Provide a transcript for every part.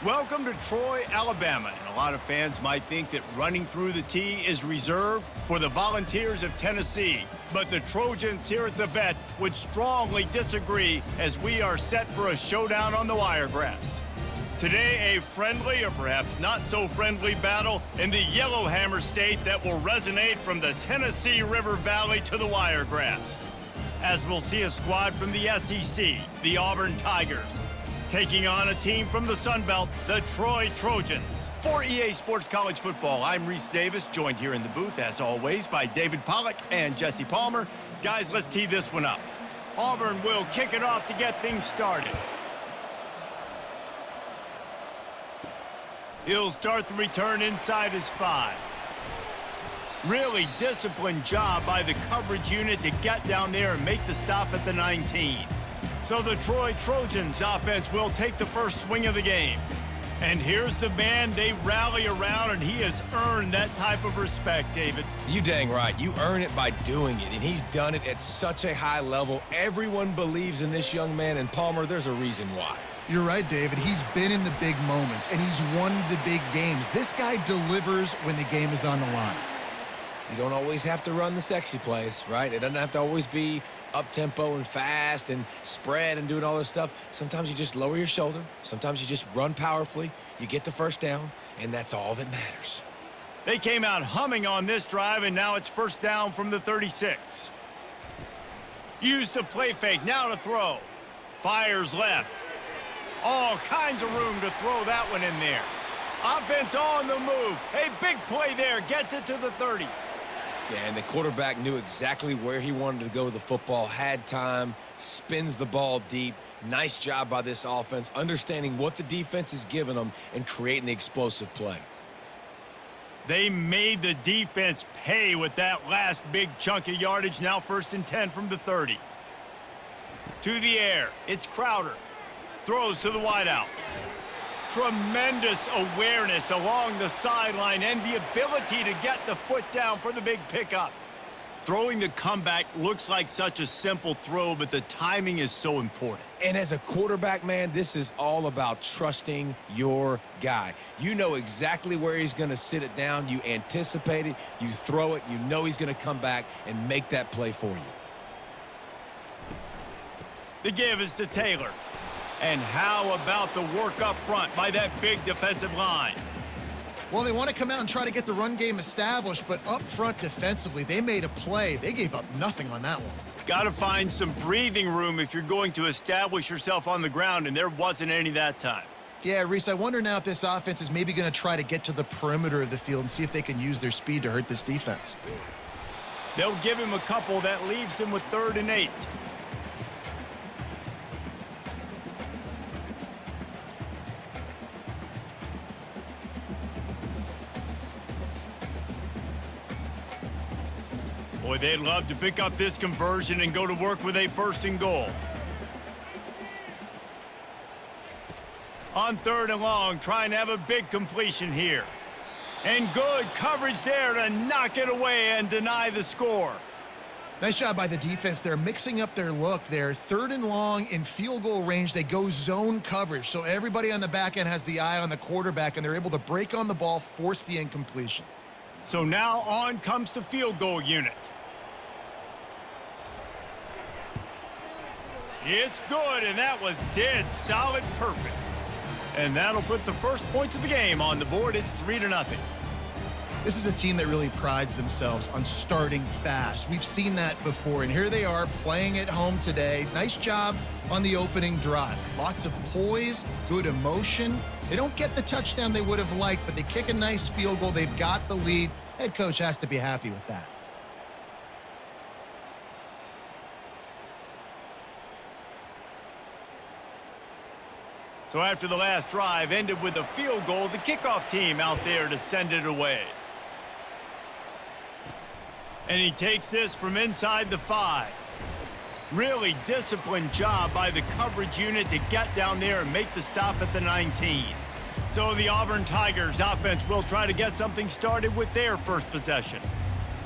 Welcome to Troy, Alabama. And a lot of fans might think that running through the tee is reserved for the Volunteers of Tennessee. But the Trojans here at the Vet would strongly disagree as we are set for a showdown on the wiregrass. Today, a friendly or perhaps not so friendly battle in the Yellowhammer State that will resonate from the Tennessee River Valley to the wiregrass. As we'll see a squad from the SEC, the Auburn Tigers, taking on a team from the Sun Belt, the Troy Trojans. For EA Sports College Football, I'm Reese Davis, joined here in the booth, as always, by David Pollack and Jesse Palmer. Guys, let's tee this one up. Auburn will kick it off to get things started. He'll start the return inside his 5. Really disciplined job by the coverage unit to get down there and make the stop at the 19. So the Troy Trojans offense will take the first swing of the game. And here's the man they rally around, and he has earned that type of respect, David. You dang right. You earn it by doing it, and he's done it at such a high level. Everyone believes in this young man, and Palmer, there's a reason why. You're right, David. He's been in the big moments, and he's won the big games. This guy delivers when the game is on the line. You don't always have to run the sexy plays, right? It doesn't have to always be up-tempo and fast and spread and doing all this stuff. Sometimes you just lower your shoulder. Sometimes you just run powerfully. You get the first down, and that's all that matters. They came out humming on this drive, and now it's first down from the 36. Use the play fake, now to throw. Fires left. All kinds of room to throw that one in there. Offense on the move. A big play there, gets it to the 30. Yeah, and the quarterback knew exactly where he wanted to go with the football, had time, spins the ball deep. Nice job by this offense, understanding what the defense is giving them and creating the explosive play. They made the defense pay with that last big chunk of yardage. Now 1st and 10 from the 30. To the air, it's Crowder. Throws to the wideout. Tremendous awareness along the sideline and the ability to get the foot down for the big pickup. Throwing the comeback looks like such a simple throw, but the timing is so important. And as a quarterback, man, this is all about trusting your guy. You know exactly where he's going to sit it down. You anticipate it. You throw it. You know he's going to come back and make that play for you. The give is to Taylor. And how about the work up front by that big defensive line? Well, they want to come out and try to get the run game established, but up front defensively, they made a play. They gave up nothing on that one. Got to find some breathing room if you're going to establish yourself on the ground, and there wasn't any that time. Yeah, Reese, I wonder now if this offense is maybe going to try to get to the perimeter of the field and see if they can use their speed to hurt this defense. They'll give him a couple. That leaves him with 3rd and 8. Boy, they'd love to pick up this conversion and go to work with a 1st and goal. On 3rd and long, trying to have a big completion here. And good coverage there to knock it away and deny the score. Nice job by the defense. They're mixing up their look. They're 3rd and long in field goal range. They go zone coverage, so everybody on the back end has the eye on the quarterback, and they're able to break on the ball, force the incompletion. So now on comes the field goal unit. It's good, and that was dead solid perfect. And that'll put the first points of the game on the board. It's 3-0. This is a team that really prides themselves on starting fast. We've seen that before, and here they are playing at home today. Nice job on the opening drive. Lots of poise, good emotion. They don't get the touchdown they would have liked, but they kick a nice field goal. They've got the lead. Head coach has to be happy with that. So after the last drive ended with a field goal, the kickoff team out there to send it away. And he takes this from inside the 5. Really disciplined job by the coverage unit to get down there and make the stop at the 19. So the Auburn Tigers offense will try to get something started with their first possession.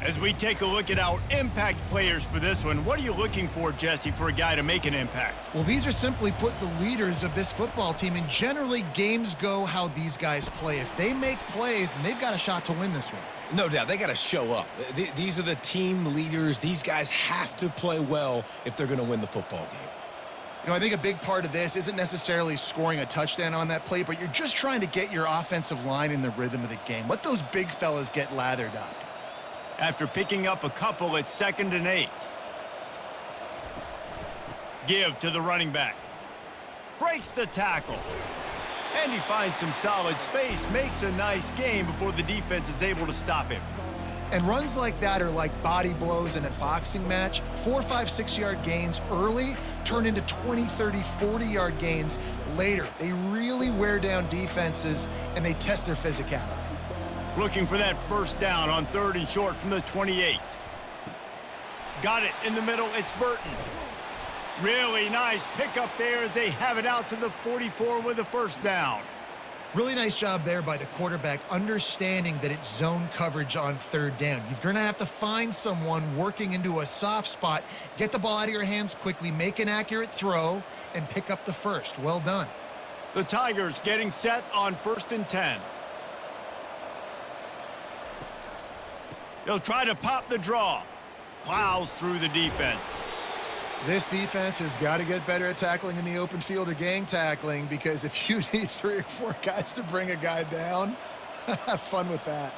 As we take a look at our impact players for this one, what are you looking for, Jesse, for a guy to make an impact? Well, these are simply put the leaders of this football team, and generally games go how these guys play. If they make plays, then they've got a shot to win this one. No doubt, they got to show up. These are the team leaders. These guys have to play well if they're going to win the football game. You know, I think a big part of this isn't necessarily scoring a touchdown on that play, but you're just trying to get your offensive line in the rhythm of the game. Let those big fellas get lathered up. After picking up a couple, it's 2nd and 8. Give to the running back. Breaks the tackle. And he finds some solid space, makes a nice gain before the defense is able to stop him. And runs like that are like body blows in a boxing match. 4, 5, 6-yard gains early turn into 20, 30, 40-yard gains later. They really wear down defenses, and they test their physicality. Looking for that first down on 3rd and short from the 28. Got it in the middle. It's Burton. Really nice pickup there as they have it out to the 44 with a first down. Really nice job there by the quarterback, understanding that it's zone coverage on 3rd down. You're going to have to find someone working into a soft spot, get the ball out of your hands quickly, make an accurate throw, and pick up the first. Well done. The Tigers getting set on 1st and 10. They'll try to pop the draw. Plows through the defense. This defense has got to get better at tackling in the open field or gang tackling, because if you need 3 or 4 guys to bring a guy down, have fun with that.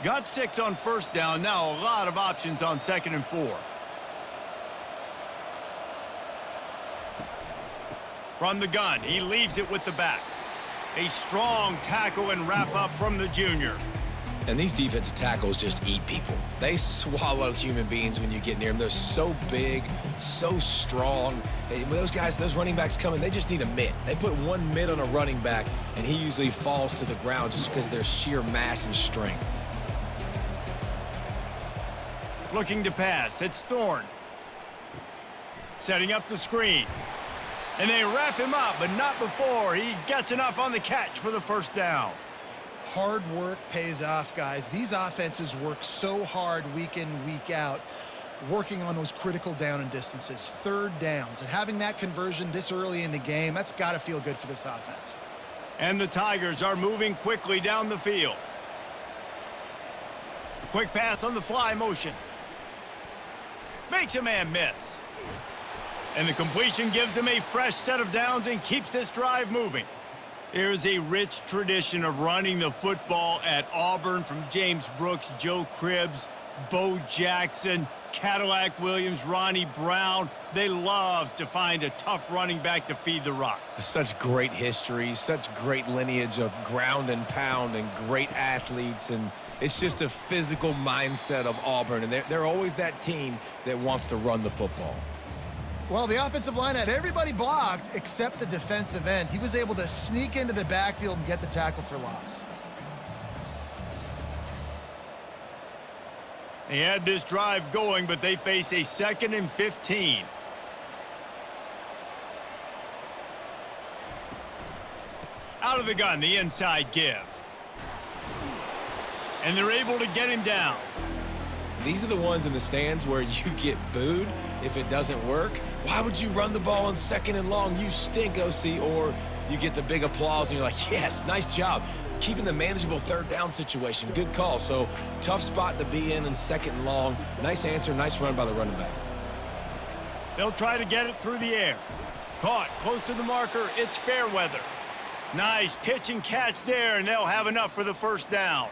Got 6 on 1st down. Now a lot of options on 2nd and 4. From the gun, he leaves it with the back. A strong tackle and wrap up from the junior. And these defensive tackles just eat people. They swallow human beings when you get near them. They're so big, so strong. When those guys, those running backs come in, they just need a mitt. They put one mitt on a running back, and he usually falls to the ground just because of their sheer mass and strength. Looking to pass. It's Thorne. Setting up the screen. And they wrap him up, but not before he gets enough on the catch for the first down. Hard work pays off, guys. These offenses work so hard week in, week out, working on those critical down and distances, 3rd downs. And having that conversion this early in the game, that's got to feel good for this offense. And the Tigers are moving quickly down the field. Quick pass on the fly motion. Makes a man miss. And the completion gives him a fresh set of downs and keeps this drive moving. There's a rich tradition of running the football at Auburn, from James Brooks, Joe Cribbs, Bo Jackson, Cadillac Williams, Ronnie Brown. They love to find a tough running back to feed the rock. Such great history, such great lineage of ground and pound and great athletes, and it's just a physical mindset of Auburn, and they're always that team that wants to run the football. Well, the offensive line had everybody blocked except the defensive end. He was able to sneak into the backfield and get the tackle for loss. They had this drive going, but they face a 2nd and 15. Out of the gun, the inside give. And they're able to get him down. These are the ones in the stands where you get booed if it doesn't work. Why would you run the ball on 2nd and long? You stink, OC. Or you get the big applause and you're like, yes, nice job. Keeping the manageable 3rd down situation. Good call. So tough spot to be in 2nd and long. Nice answer, nice run by the running back. They'll try to get it through the air. Caught close to the marker. It's Fairweather. Nice pitch and catch there, and they'll have enough for the first down.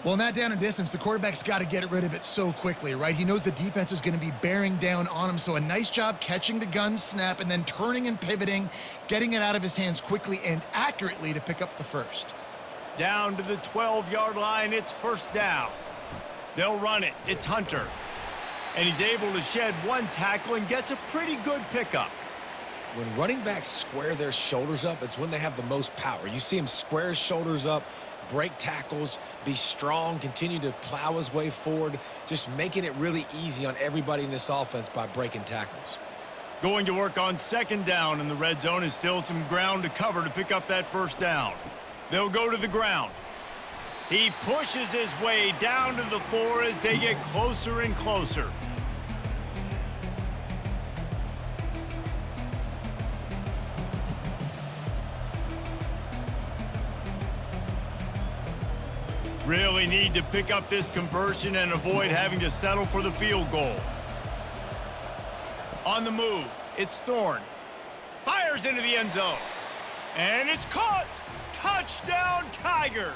Well, in that down and distance, the quarterback's got to get rid of it so quickly, right? He knows the defense is going to be bearing down on him, so a nice job catching the gun snap and then turning and pivoting, getting it out of his hands quickly and accurately to pick up the first. Down to the 12-yard line, it's first down. They'll run it. It's Hunter. And he's able to shed one tackle and gets a pretty good pickup. When running backs square their shoulders up, it's when they have the most power. You see him square his shoulders up, break tackles, be strong, continue to plow his way forward, just making it really easy on everybody in this offense by breaking tackles. Going to work on second down in the red zone, and still some ground to cover to pick up that first down. They'll go to the ground. He pushes his way down to the floor as they get closer and closer. Really need to pick up this conversion and avoid having to settle for the field goal. On the move, it's Thorne. Fires into the end zone. And it's caught. Touchdown, Tigers.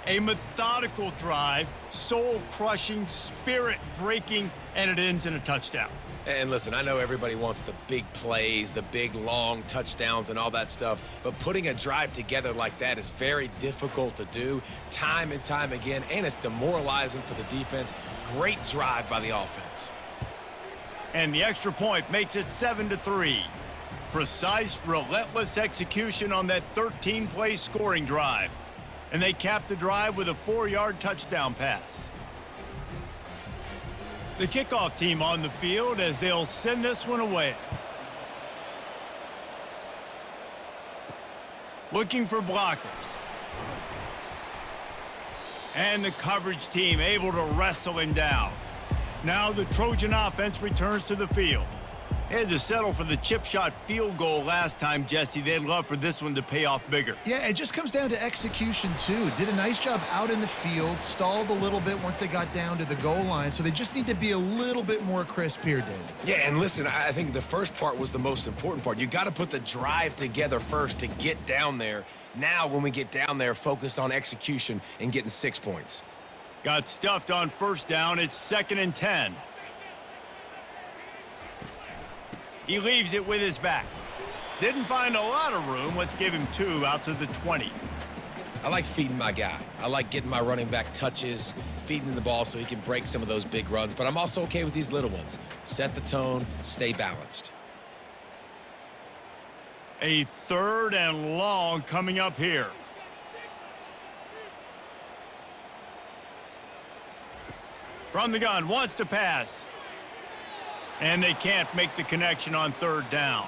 A methodical drive, soul-crushing, spirit-breaking, and it ends in a touchdown. And listen, I know everybody wants the big plays, the big, long touchdowns and all that stuff, but putting a drive together like that is very difficult to do time and time again, and it's demoralizing for the defense. Great drive by the offense. And the extra point makes it 7-3. Precise, relentless execution on that 13-play scoring drive. And they cap the drive with a 4-yard touchdown pass. The kickoff team on the field as they'll send this one away. Looking for blockers. And the coverage team able to wrestle him down. Now the Trojan offense returns to the field. They had to settle for the chip shot field goal last time, Jesse. They'd love for this one to pay off bigger. Yeah, it just comes down to execution, too. Did a nice job out in the field, stalled a little bit once they got down to the goal line, so they just need to be a little bit more crisp here, David. Yeah, and listen, I think the first part was the most important part. You got to put the drive together first to get down there. Now, when we get down there, focus on execution and getting 6 points. Got stuffed on first down. It's 2nd and 10. He leaves it with his back. Didn't find a lot of room. Let's give him 2 out to the 20. I like feeding my guy. I like getting my running back touches, feeding him the ball so he can break some of those big runs, but I'm also okay with these little ones. Set the tone, stay balanced. A 3rd and long coming up here. From the gun, wants to pass. And they can't make the connection on 3rd down.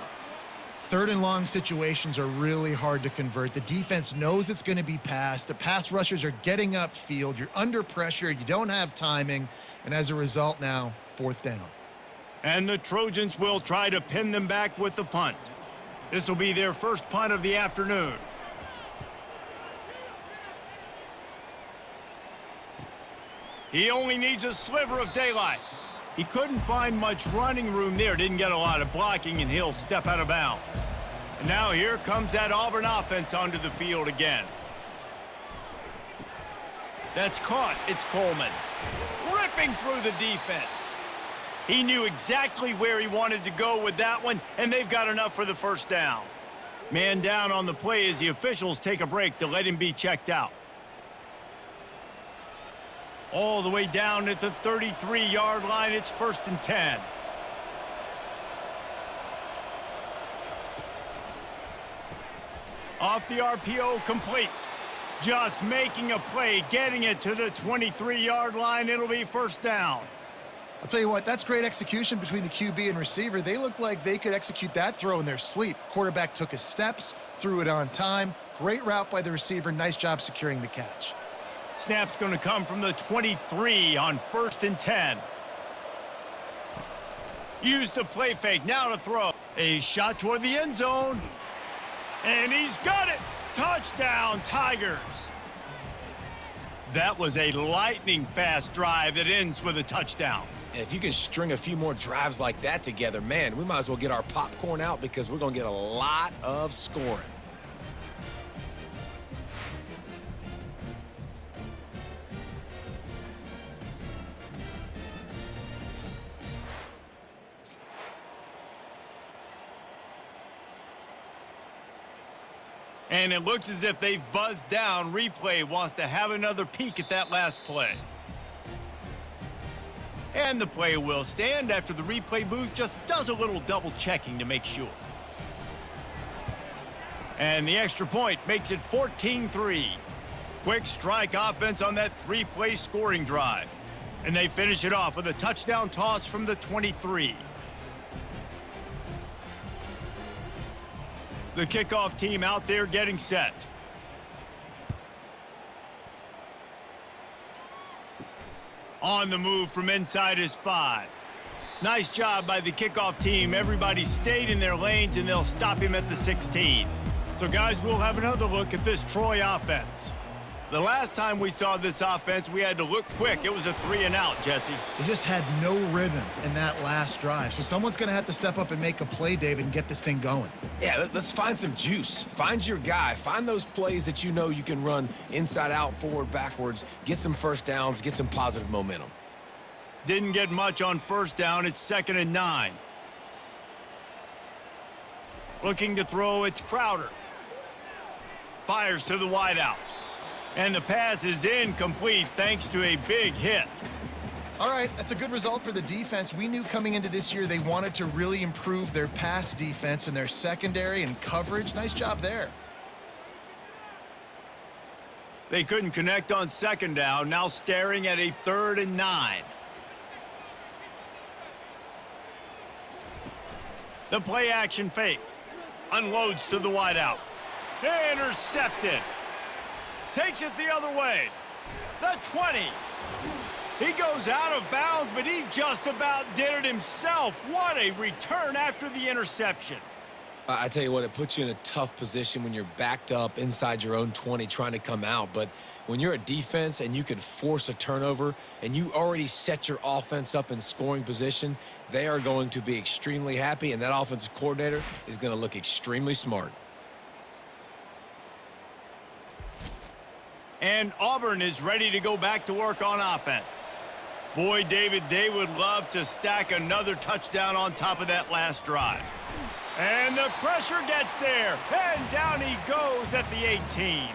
3rd and long situations are really hard to convert. The defense knows it's going to be passed. The pass rushers are getting upfield. You're under pressure. You don't have timing. And as a result now, 4th down. And the Trojans will try to pin them back with the punt. This will be their first punt of the afternoon. He only needs a sliver of daylight. He couldn't find much running room there, didn't get a lot of blocking, and he'll step out of bounds. And now here comes that Auburn offense onto the field again. That's caught. It's Coleman. Ripping through the defense. He knew exactly where he wanted to go with that one, and they've got enough for the first down. Man down on the play as the officials take a break to let him be checked out. All the way down at the 33-yard line, it's 1st and 10. Off the RPO, complete. Just making a play, getting it to the 23-yard line. It'll be 1st down. I'll tell you what, that's great execution between the QB and receiver. They look like they could execute that throw in their sleep. Quarterback took his steps, threw it on time. Great route by the receiver. Nice job securing the catch. Snap's going to come from the 23 on 1st and 10. Use the play fake, now to throw. A shot toward the end zone. And he's got it. Touchdown, Tigers. That was a lightning-fast drive that ends with a touchdown. And if you can string a few more drives like that together, man, we might as well get our popcorn out because we're going to get a lot of scoring. And it looks as if they've buzzed down. Replay wants to have another peek at that last play. And the play will stand after the replay booth just does a little double checking to make sure. And the extra point makes it 14-3. Quick strike offense on that 3-play scoring drive. And they finish it off with a touchdown toss from the 23. The kickoff team out there getting set. On the move from inside his 5. Nice job by the kickoff team. Everybody stayed in their lanes, and they'll stop him at the 16. So, guys, we'll have another look at this Troy offense. The last time we saw this offense, we had to look quick. It was a 3-and-out, Jesse. They just had no rhythm in that last drive. So someone's going to have to step up and make a play, David, and get this thing going. Yeah, let's find some juice. Find your guy. Find those plays that you know you can run inside out, forward, backwards. Get some first downs. Get some positive momentum. Didn't get much on first down. It's 2nd and 9. Looking to throw, it's Crowder. Fires to the wideout. And the pass is incomplete thanks to a big hit. All right, that's a good result for the defense. We knew coming into this year they wanted to really improve their pass defense and their secondary and coverage. Nice job there. They couldn't connect on 2nd down, now staring at a 3rd and 9. The play action fake. Unloads to the wideout. Intercepted. Takes it the other way. The 20. He goes out of bounds, but he just about did it himself. What a return after the interception. I tell you what, it puts you in a tough position when you're backed up inside your own 20 trying to come out. But when you're a defense and you can force a turnover and you already set your offense up in scoring position, they are going to be extremely happy, and that offensive coordinator is going to look extremely smart. And Auburn is ready to go back to work on offense. Boy, David, they would love to stack another touchdown on top of that last drive. And the pressure gets there, and down he goes at the 18.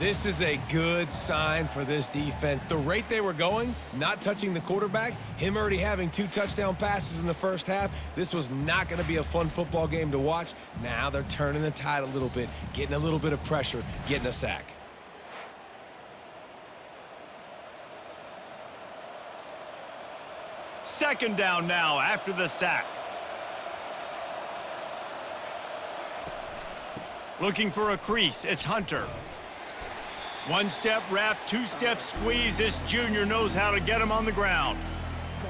This is a good sign for this defense. The rate they were going, not touching the quarterback, him already having 2 touchdown passes in the first half, this was not going to be a fun football game to watch. Now they're turning the tide a little bit, getting a little bit of pressure, getting a sack. Second down now after the sack. Looking for a crease, it's Hunter. 1-step wrap, 2-step squeeze. This junior knows how to get him on the ground.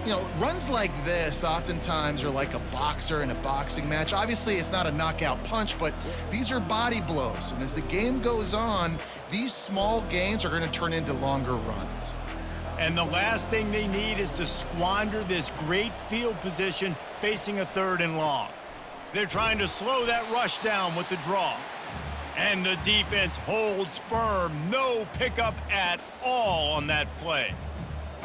You know, runs like this oftentimes are like a boxer in a boxing match. Obviously, it's not a knockout punch, but these are body blows. And as the game goes on, these small gains are going to turn into longer runs. And the last thing they need is to squander this great field position facing a 3rd and long. They're trying to slow that rush down with the draw. And the defense holds firm. No pickup at all on that play.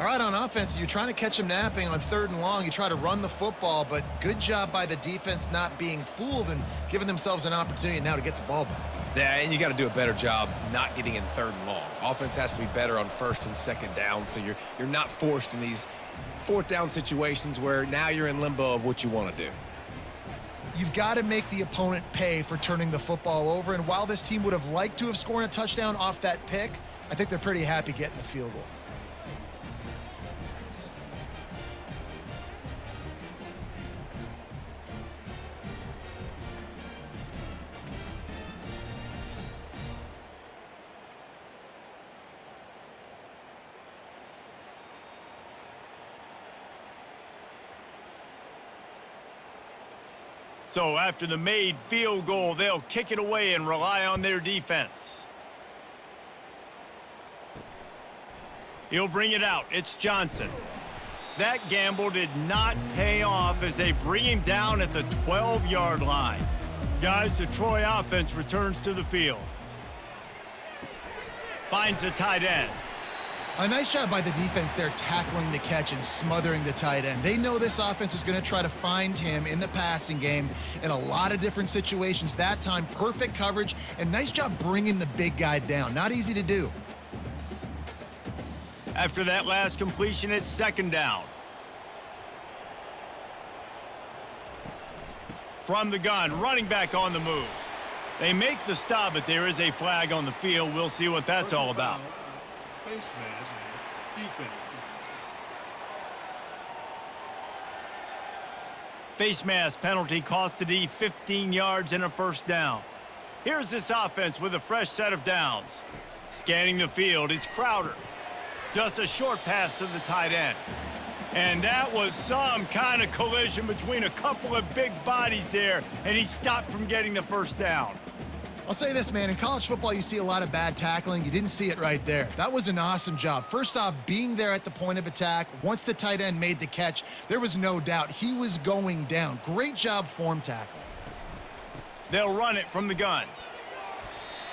All right, on offense, you're trying to catch them napping on 3rd and long. You try to run the football, but good job by the defense not being fooled and giving themselves an opportunity now to get the ball back. Yeah, and you got to do a better job not getting in 3rd and long. Offense has to be better on 1st and 2nd down, so you're not forced in these 4th down situations where now you're in limbo of what you want to do. You've got to make the opponent pay for turning the football over, and while this team would have liked to have scored a touchdown off that pick, I think they're pretty happy getting the field goal. So after the made field goal, they'll kick it away and rely on their defense. He'll bring it out. It's Johnson. That gamble did not pay off as they bring him down at the 12-yard line. Guys, the Troy offense returns to the field. Finds the tight end. A nice job by the defense there tackling the catch and smothering the tight end. They know this offense is going to try to find him in the passing game in a lot of different situations. That time, perfect coverage, and nice job bringing the big guy down. Not easy to do. After that last completion, it's 2nd down. From the gun, running back on the move. They make the stop, but there is a flag on the field. We'll see what that's all about. Face mask, defense. face mask penalty cost the D 15 yards and a first down. Here's this offense with a fresh set of downs. Scanning the field, it's Crowder. Just a short pass to the tight end. And that was some kind of collision between a couple of big bodies there, and he stopped from getting the first down. I'll say this, man. In college football, you see a lot of bad tackling. You didn't see it right there. That was an awesome job. First off, being there at the point of attack. Once the tight end made the catch, there was no doubt he was going down. Great job form tackle. They'll run it from the gun.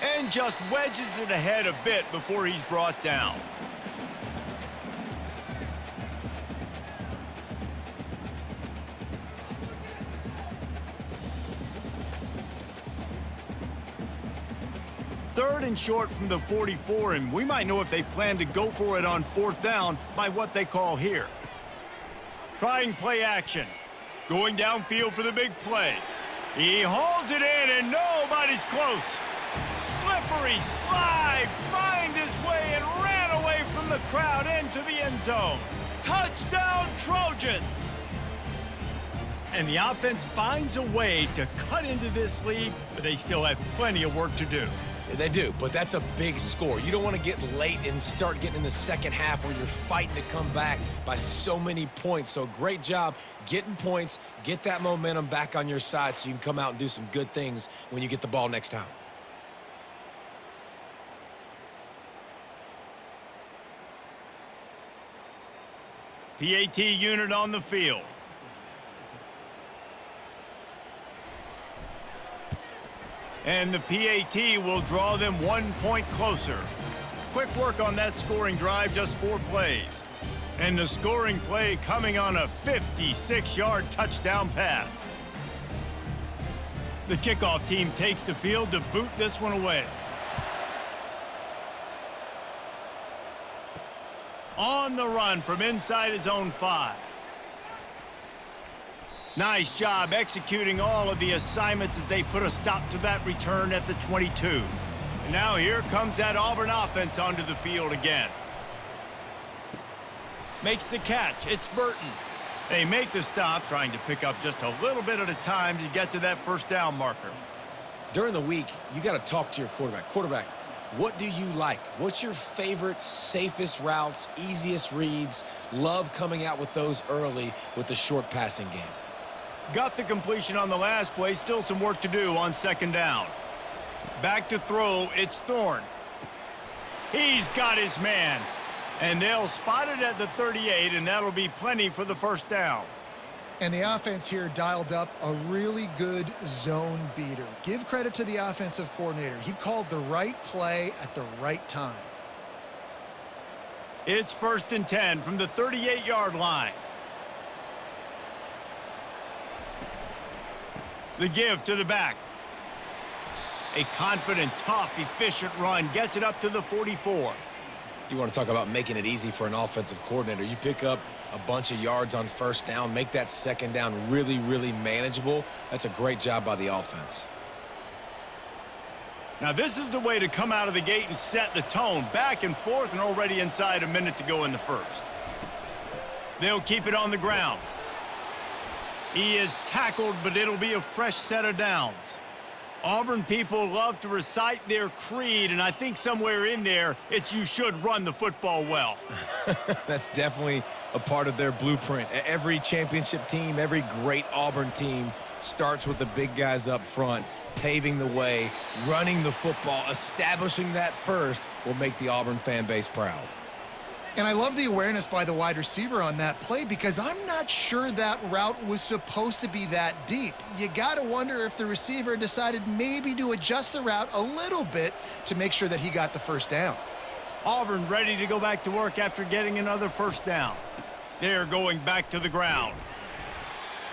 And just wedges it ahead a bit before he's brought down. Third and short from the 44, and we might know if they plan to go for it on fourth down by what they call here. Trying play action. Going downfield for the big play. He hauls it in, and nobody's close. Slippery slide, find his way, and ran away from the crowd into the end zone. Touchdown, Trojans! And the offense finds a way to cut into this lead, but they still have plenty of work to do. They do, but that's a big score. You don't want to get late and start getting in the second half where you're fighting to come back by so many points. So great job getting points, get that momentum back on your side so you can come out and do some good things when you get the ball next time. PAT unit on the field. And the PAT will draw them 1 point closer. Quick work on that scoring drive, just 4 plays. And the scoring play coming on a 56-yard touchdown pass. The kickoff team takes the field to boot this one away. On the run from inside his own 5. Nice job executing all of the assignments as they put a stop to that return at the 22. And now here comes that Auburn offense onto the field again. Makes the catch. It's Burton. They make the stop, trying to pick up just a little bit at a time to get to that first down marker. During the week, you got to talk to your quarterback. Quarterback, what do you like? What's your favorite, safest routes, easiest reads? Love coming out with those early with the short passing game. Got the completion on the last play, still some work to do on second down. Back to throw, it's Thorne. He's got his man. And they'll spot it at the 38, and that'll be plenty for the first down. And the offense here dialed up a really good zone beater. Give credit to the offensive coordinator. He called the right play at the right time. It's 1st and 10 from the 38-yard line. The give to the back. A confident, tough, efficient run gets it up to the 44. You want to talk about making it easy for an offensive coordinator. You pick up a bunch of yards on first down, make that second down really, really manageable. That's a great job by the offense. Now this is the way to come out of the gate and set the tone. Back and forth and already inside a minute to go in the first. They'll keep it on the ground. He is tackled, but it'll be a fresh set of downs. Auburn people love to recite their creed, and I think somewhere in there, it's you should run the football well. That's definitely a part of their blueprint. Every championship team, every great Auburn team starts with the big guys up front, paving the way, running the football, establishing that first will make the Auburn fan base proud. And I love the awareness by the wide receiver on that play because I'm not sure that route was supposed to be that deep. You got to wonder if the receiver decided maybe to adjust the route a little bit to make sure that he got the first down. Auburn ready to go back to work after getting another first down. They're going back to the ground.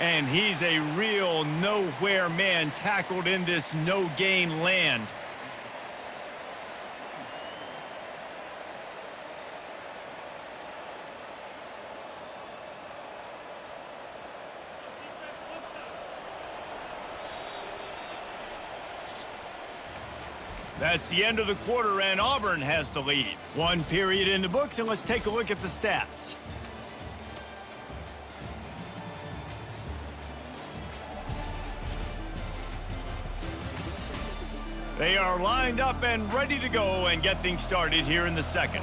And he's a real nowhere man tackled in this no-gain land. That's the end of the quarter, and Auburn has the lead. 1 period in the books, and let's take a look at the stats. They are lined up and ready to go and get things started here in the second.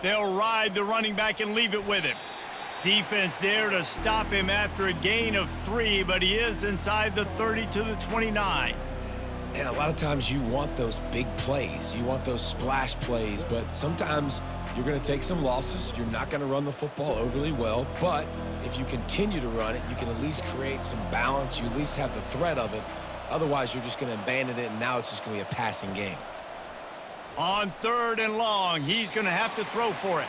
They'll ride the running back and leave it with him. Defense there to stop him after a gain of 3, but he is inside the 30 to the 29. And a lot of times you want those big plays. You want those splash plays, but sometimes you're going to take some losses. You're not going to run the football overly well, but if you continue to run it, you can at least create some balance. You at least have the threat of it. Otherwise, you're just going to abandon it, and now it's just going to be a passing game. On 3rd and long, he's going to have to throw for it.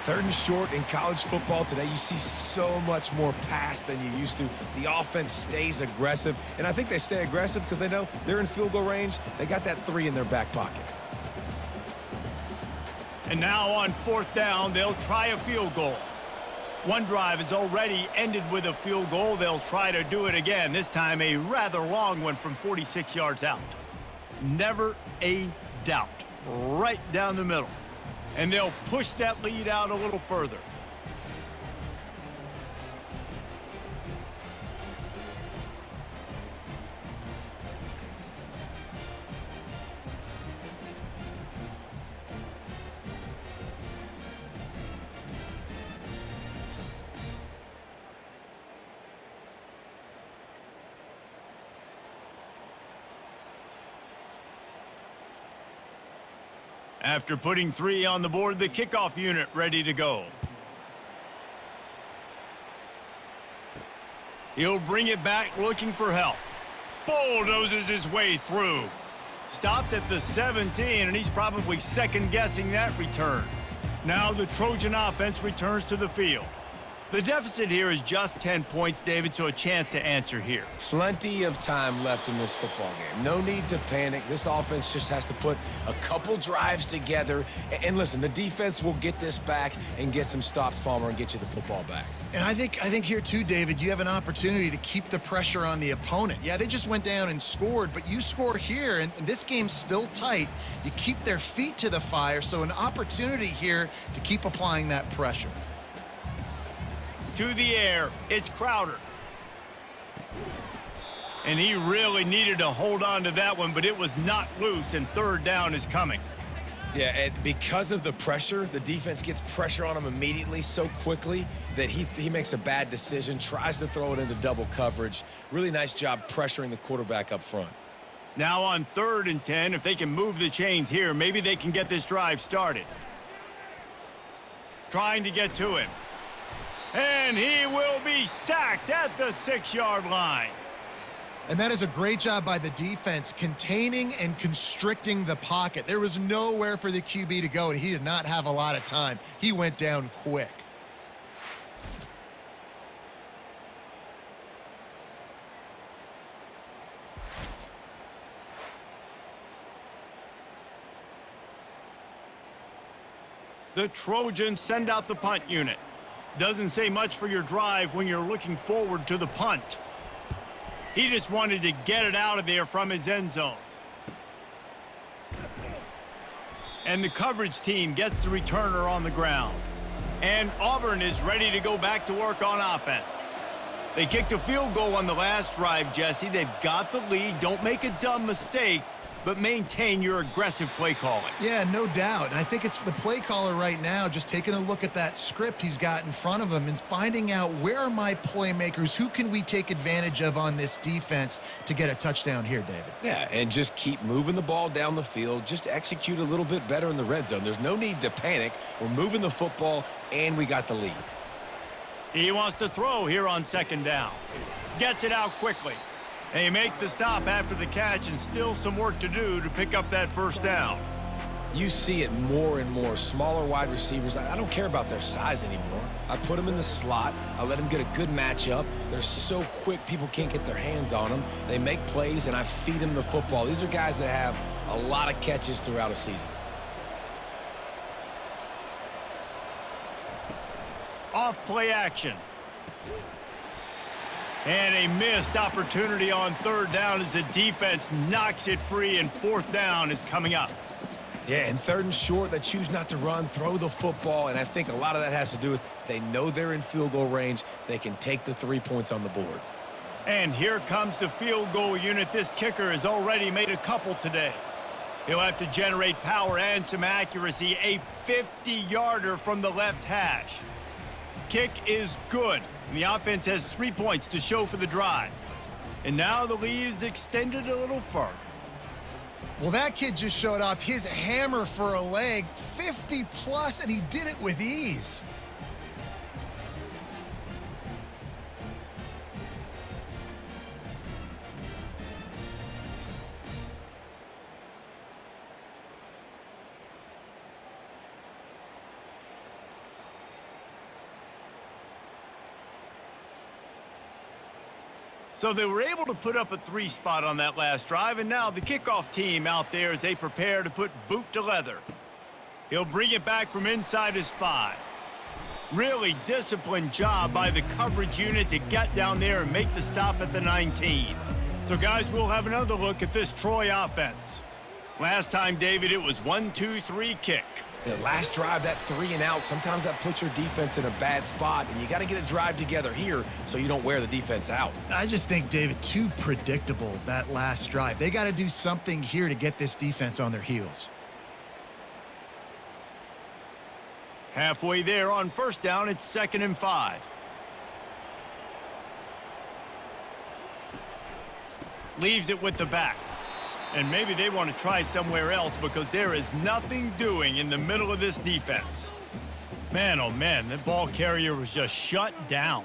3rd and short in college football today, you see so much more pass than you used to. The offense stays aggressive, and I think they stay aggressive because they know they're in field goal range. They got that 3 in their back pocket. And now on 4th down, they'll try a field goal. One drive is already ended with a field goal. They'll try to do it again, this time a rather long one from 46 yards out. Never a doubt. Right down the middle. And they'll push that lead out a little further. After putting 3 on the board, the kickoff unit ready to go. He'll bring it back looking for help. Bulldozes his way through. Stopped at the 17, and he's probably second-guessing that return. Now the Trojan offense returns to the field. The deficit here is just 10 points, David, so a chance to answer here. Plenty of time left in this football game. No need to panic. This offense just has to put a couple drives together. And listen, the defense will get this back and get some stops, Palmer, and get you the football back. And I think here too, David, you have an opportunity to keep the pressure on the opponent. Yeah, they just went down and scored, but you score here, and this game's still tight. You keep their feet to the fire, so an opportunity here to keep applying that pressure. To the air, it's Crowder. And he really needed to hold on to that one, but it was not loose, and 3rd down is coming. Yeah, and because of the pressure, the defense gets pressure on him immediately so quickly that he makes a bad decision, tries to throw it into double coverage. Really nice job pressuring the quarterback up front. Now on 3rd and 10, if they can move the chains here, maybe they can get this drive started. Trying to get to him. And he will be sacked at the 6-yard line. And that is a great job by the defense, containing and constricting the pocket. There was nowhere for the QB to go, and he did not have a lot of time. He went down quick. The Trojans send out the punt unit. Doesn't say much for your drive when you're looking forward to the punt. He just wanted to get it out of there from his end zone. And the coverage team gets the returner on the ground. And Auburn is ready to go back to work on offense. They kicked a field goal on the last drive, Jesse. They've got the lead. Don't make a dumb mistake, but maintain your aggressive play calling. Yeah, no doubt. And I think it's the play caller right now just taking a look at that script he's got in front of him and finding out, where are my playmakers? Who can we take advantage of on this defense to get a touchdown here, David? Yeah, and just keep moving the ball down the field. Just execute a little bit better in the red zone. There's no need to panic. We're moving the football, and we got the lead. He wants to throw here on 2nd down. Gets it out quickly. They make the stop after the catch, and still some work to do to pick up that 1st down. You see it more and more. Smaller wide receivers, I don't care about their size anymore. I put them in the slot. I let them get a good matchup. They're so quick, people can't get their hands on them. They make plays, and I feed them the football. These are guys that have a lot of catches throughout a season. Off play action. And a missed opportunity on 3rd down as the defense knocks it free, and 4th down is coming up. Yeah, and 3rd and short, they choose not to run, throw the football, and I think a lot of that has to do with they know they're in field goal range. They can take the 3 points on the board. And here comes the field goal unit. This kicker has already made a couple today. He'll have to generate power and some accuracy. A 50-yarder from the left hash. Kick is good. And the offense has 3 points to show for the drive. And now the lead is extended a little further. Well, that kid just showed off his hammer for a leg, 50+, and he did it with ease. So they were able to put up a 3 spot on that last drive, and now the kickoff team out there as they prepare to put boot to leather. He'll bring it back from inside his 5. Really disciplined job by the coverage unit to get down there and make the stop at the 19. So guys, we'll have another look at this Troy offense. Last time, David, it was 1-2-3 kick. The last drive, that 3 and out, sometimes that puts your defense in a bad spot, and you got to get a drive together here so you don't wear the defense out. I just think, David, too predictable, that last drive. They got to do something here to get this defense on their heels. Halfway there on first down, it's 2nd and 5. Leaves it with the back. And maybe they want to try somewhere else because there is nothing doing in the middle of this defense. Man, oh man, the ball carrier was just shut down.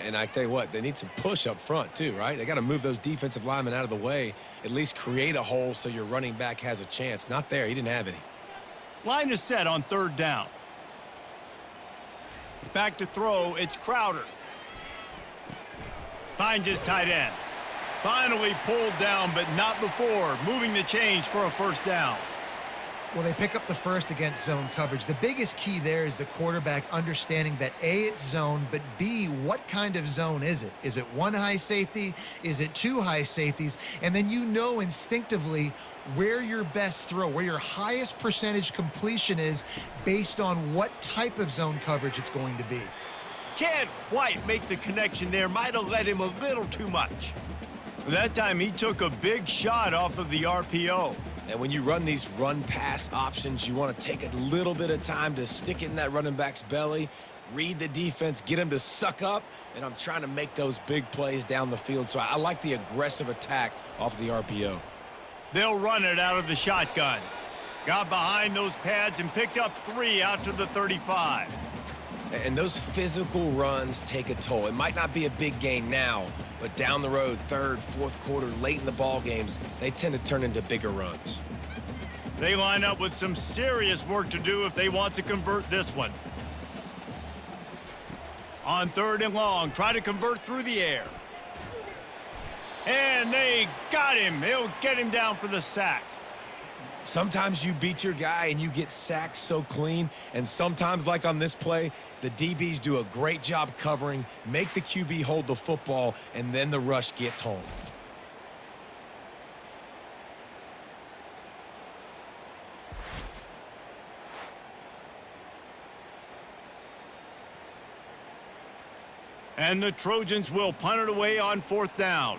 And I tell you what, they need some push up front too, right? They got to move those defensive linemen out of the way, at least create a hole so your running back has a chance. Not there, he didn't have any. Line is set on 3rd down. Back to throw, it's Crowder. Finds his tight end. Finally pulled down, but not before. Moving the chains for a 1st down. Well, they pick up the first against zone coverage. The biggest key there is the quarterback understanding that A, it's zone, but B, what kind of zone is it? Is it 1 high safety? Is it 2 high safeties? And then you know instinctively where your best throw, where your highest percentage completion is based on what type of zone coverage it's going to be. Can't quite make the connection there. Might have led him a little too much. That time he took a big shot off of the RPO. And when you run these run-pass options, you want to take a little bit of time to stick it in that running back's belly, read the defense, get him to suck up, and I'm trying to make those big plays down the field. So I like the aggressive attack off the RPO. They'll run it out of the shotgun. Got behind those pads and picked up 3 out to the 35. And those physical runs take a toll. It might not be a big gain now, but down the road, 3rd, 4th quarter, late in the ball games, they tend to turn into bigger runs. They line up with some serious work to do if they want to convert this one. On 3rd and long, try to convert through the air. And they got him. They'll get him down for the sack. Sometimes you beat your guy and you get sacked so clean, and sometimes, like on this play, the DBs do a great job covering, make the QB hold the football, and then the rush gets home. And the Trojans will punt it away on 4th down.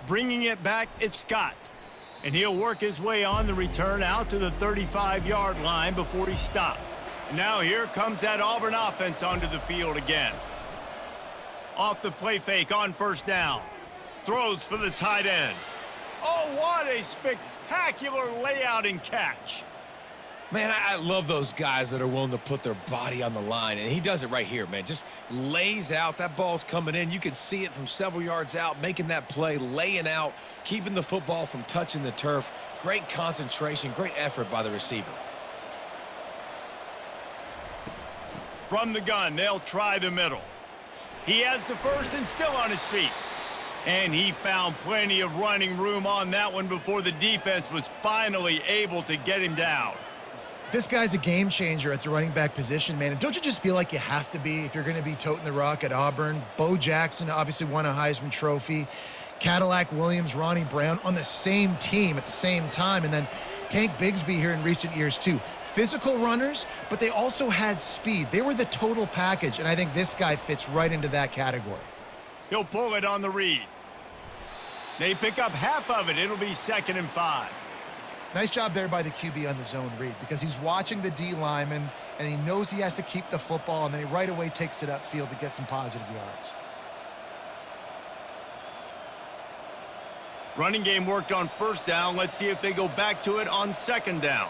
Bringing it back, it's Scott. And he'll work his way on the return out to the 35-yard line before he stopped. And now here comes that Auburn offense onto the field again. Off the play fake on 1st down. Throws for the tight end. Oh, what a spectacular layout and catch. Man, I love those guys that are willing to put their body on the line, and he does it right here, man. Just lays out. That ball's coming in. You can see it from several yards out, making that play, laying out, keeping the football from touching the turf. Great concentration, great effort by the receiver. From the gun, they'll try the middle. He has the first and still on his feet. And he found plenty of running room on that one before the defense was finally able to get him down. This guy's a game changer at the running back position, man. And don't you just feel like you have to be if you're going to be toting the rock at Auburn? Bo Jackson obviously won a Heisman Trophy. Cadillac Williams, Ronnie Brown on the same team at the same time. And then Tank Bigsby here in recent years, too. physical runners, but they also had speed. They were the total package, and I think this guy fits right into that category. He'll pull it on the read. They pick up half of it. It'll be 2nd and 5. Nice job there by the QB on the zone read, because he's watching the D lineman, and he knows he has to keep the football, and then he right away takes it upfield to get some positive yards. Running game worked on 1st down. Let's see if they go back to it on 2nd down.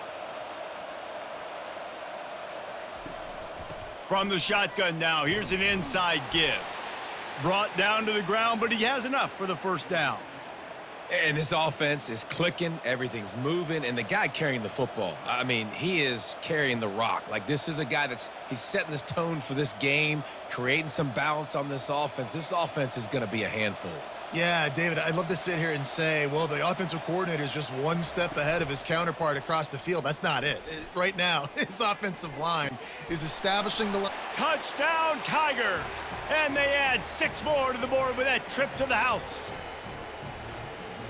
From the shotgun now, here's an inside give. Brought down to the ground, but he has enough for the 1st down. And this offense is clicking, everything's moving, and the guy carrying the football, I mean, he is carrying the rock. Like, this is a guy he's setting this tone for this game, creating some balance on this offense. This offense is going to be a handful. Yeah, David, I'd love to sit here and say, well, the offensive coordinator is just one step ahead of his counterpart across the field. That's not it. Right now, his offensive line is establishing the... Touchdown, Tigers! And they add 6 more to the board with that trip to the house.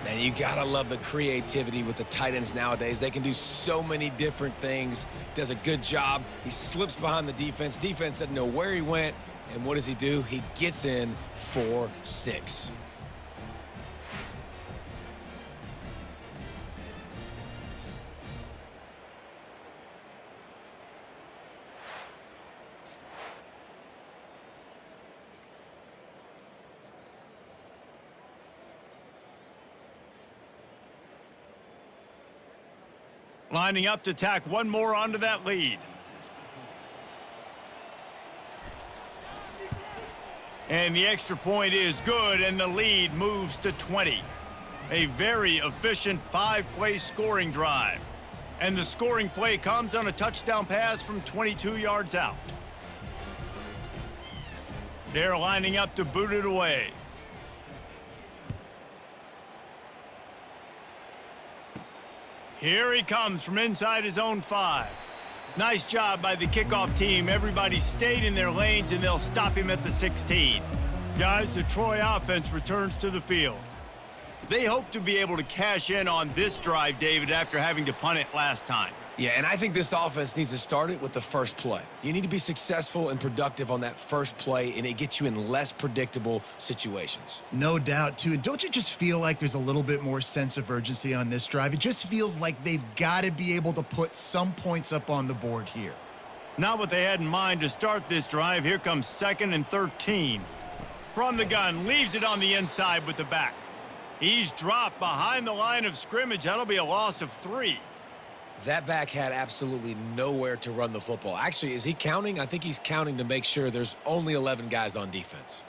Man, you gotta love the creativity with the tight ends nowadays. They can do so many different things. Does a good job. He slips behind the defense. Defense doesn't know where he went. And what does he do? He gets in for 6. Lining up to tack one more onto that lead. And the extra point is good, and the lead moves to 20. A very efficient 5-play scoring drive. And the scoring play comes on a touchdown pass from 22 yards out. They're lining up to boot it away. Here he comes from inside his own 5. Nice job by the kickoff team. Everybody stayed in their lanes, and they'll stop him at the 16. Guys, the Troy offense returns to the field. They hope to be able to cash in on this drive, David, after having to punt it last time. Yeah, and I think this offense needs to start it with the first play. You need to be successful and productive on that first play, and it gets you in less predictable situations. No doubt, too. And don't you just feel like there's a little bit more sense of urgency on this drive? It just feels like they've got to be able to put some points up on the board here. Not what they had in mind to start this drive. Here comes 2nd and 13. From the gun, leaves it on the inside with the back. He's dropped behind the line of scrimmage. That'll be a loss of 3. That back had absolutely nowhere to run the football. Actually, is he counting? I think he's counting to make sure there's only 11 guys on defense.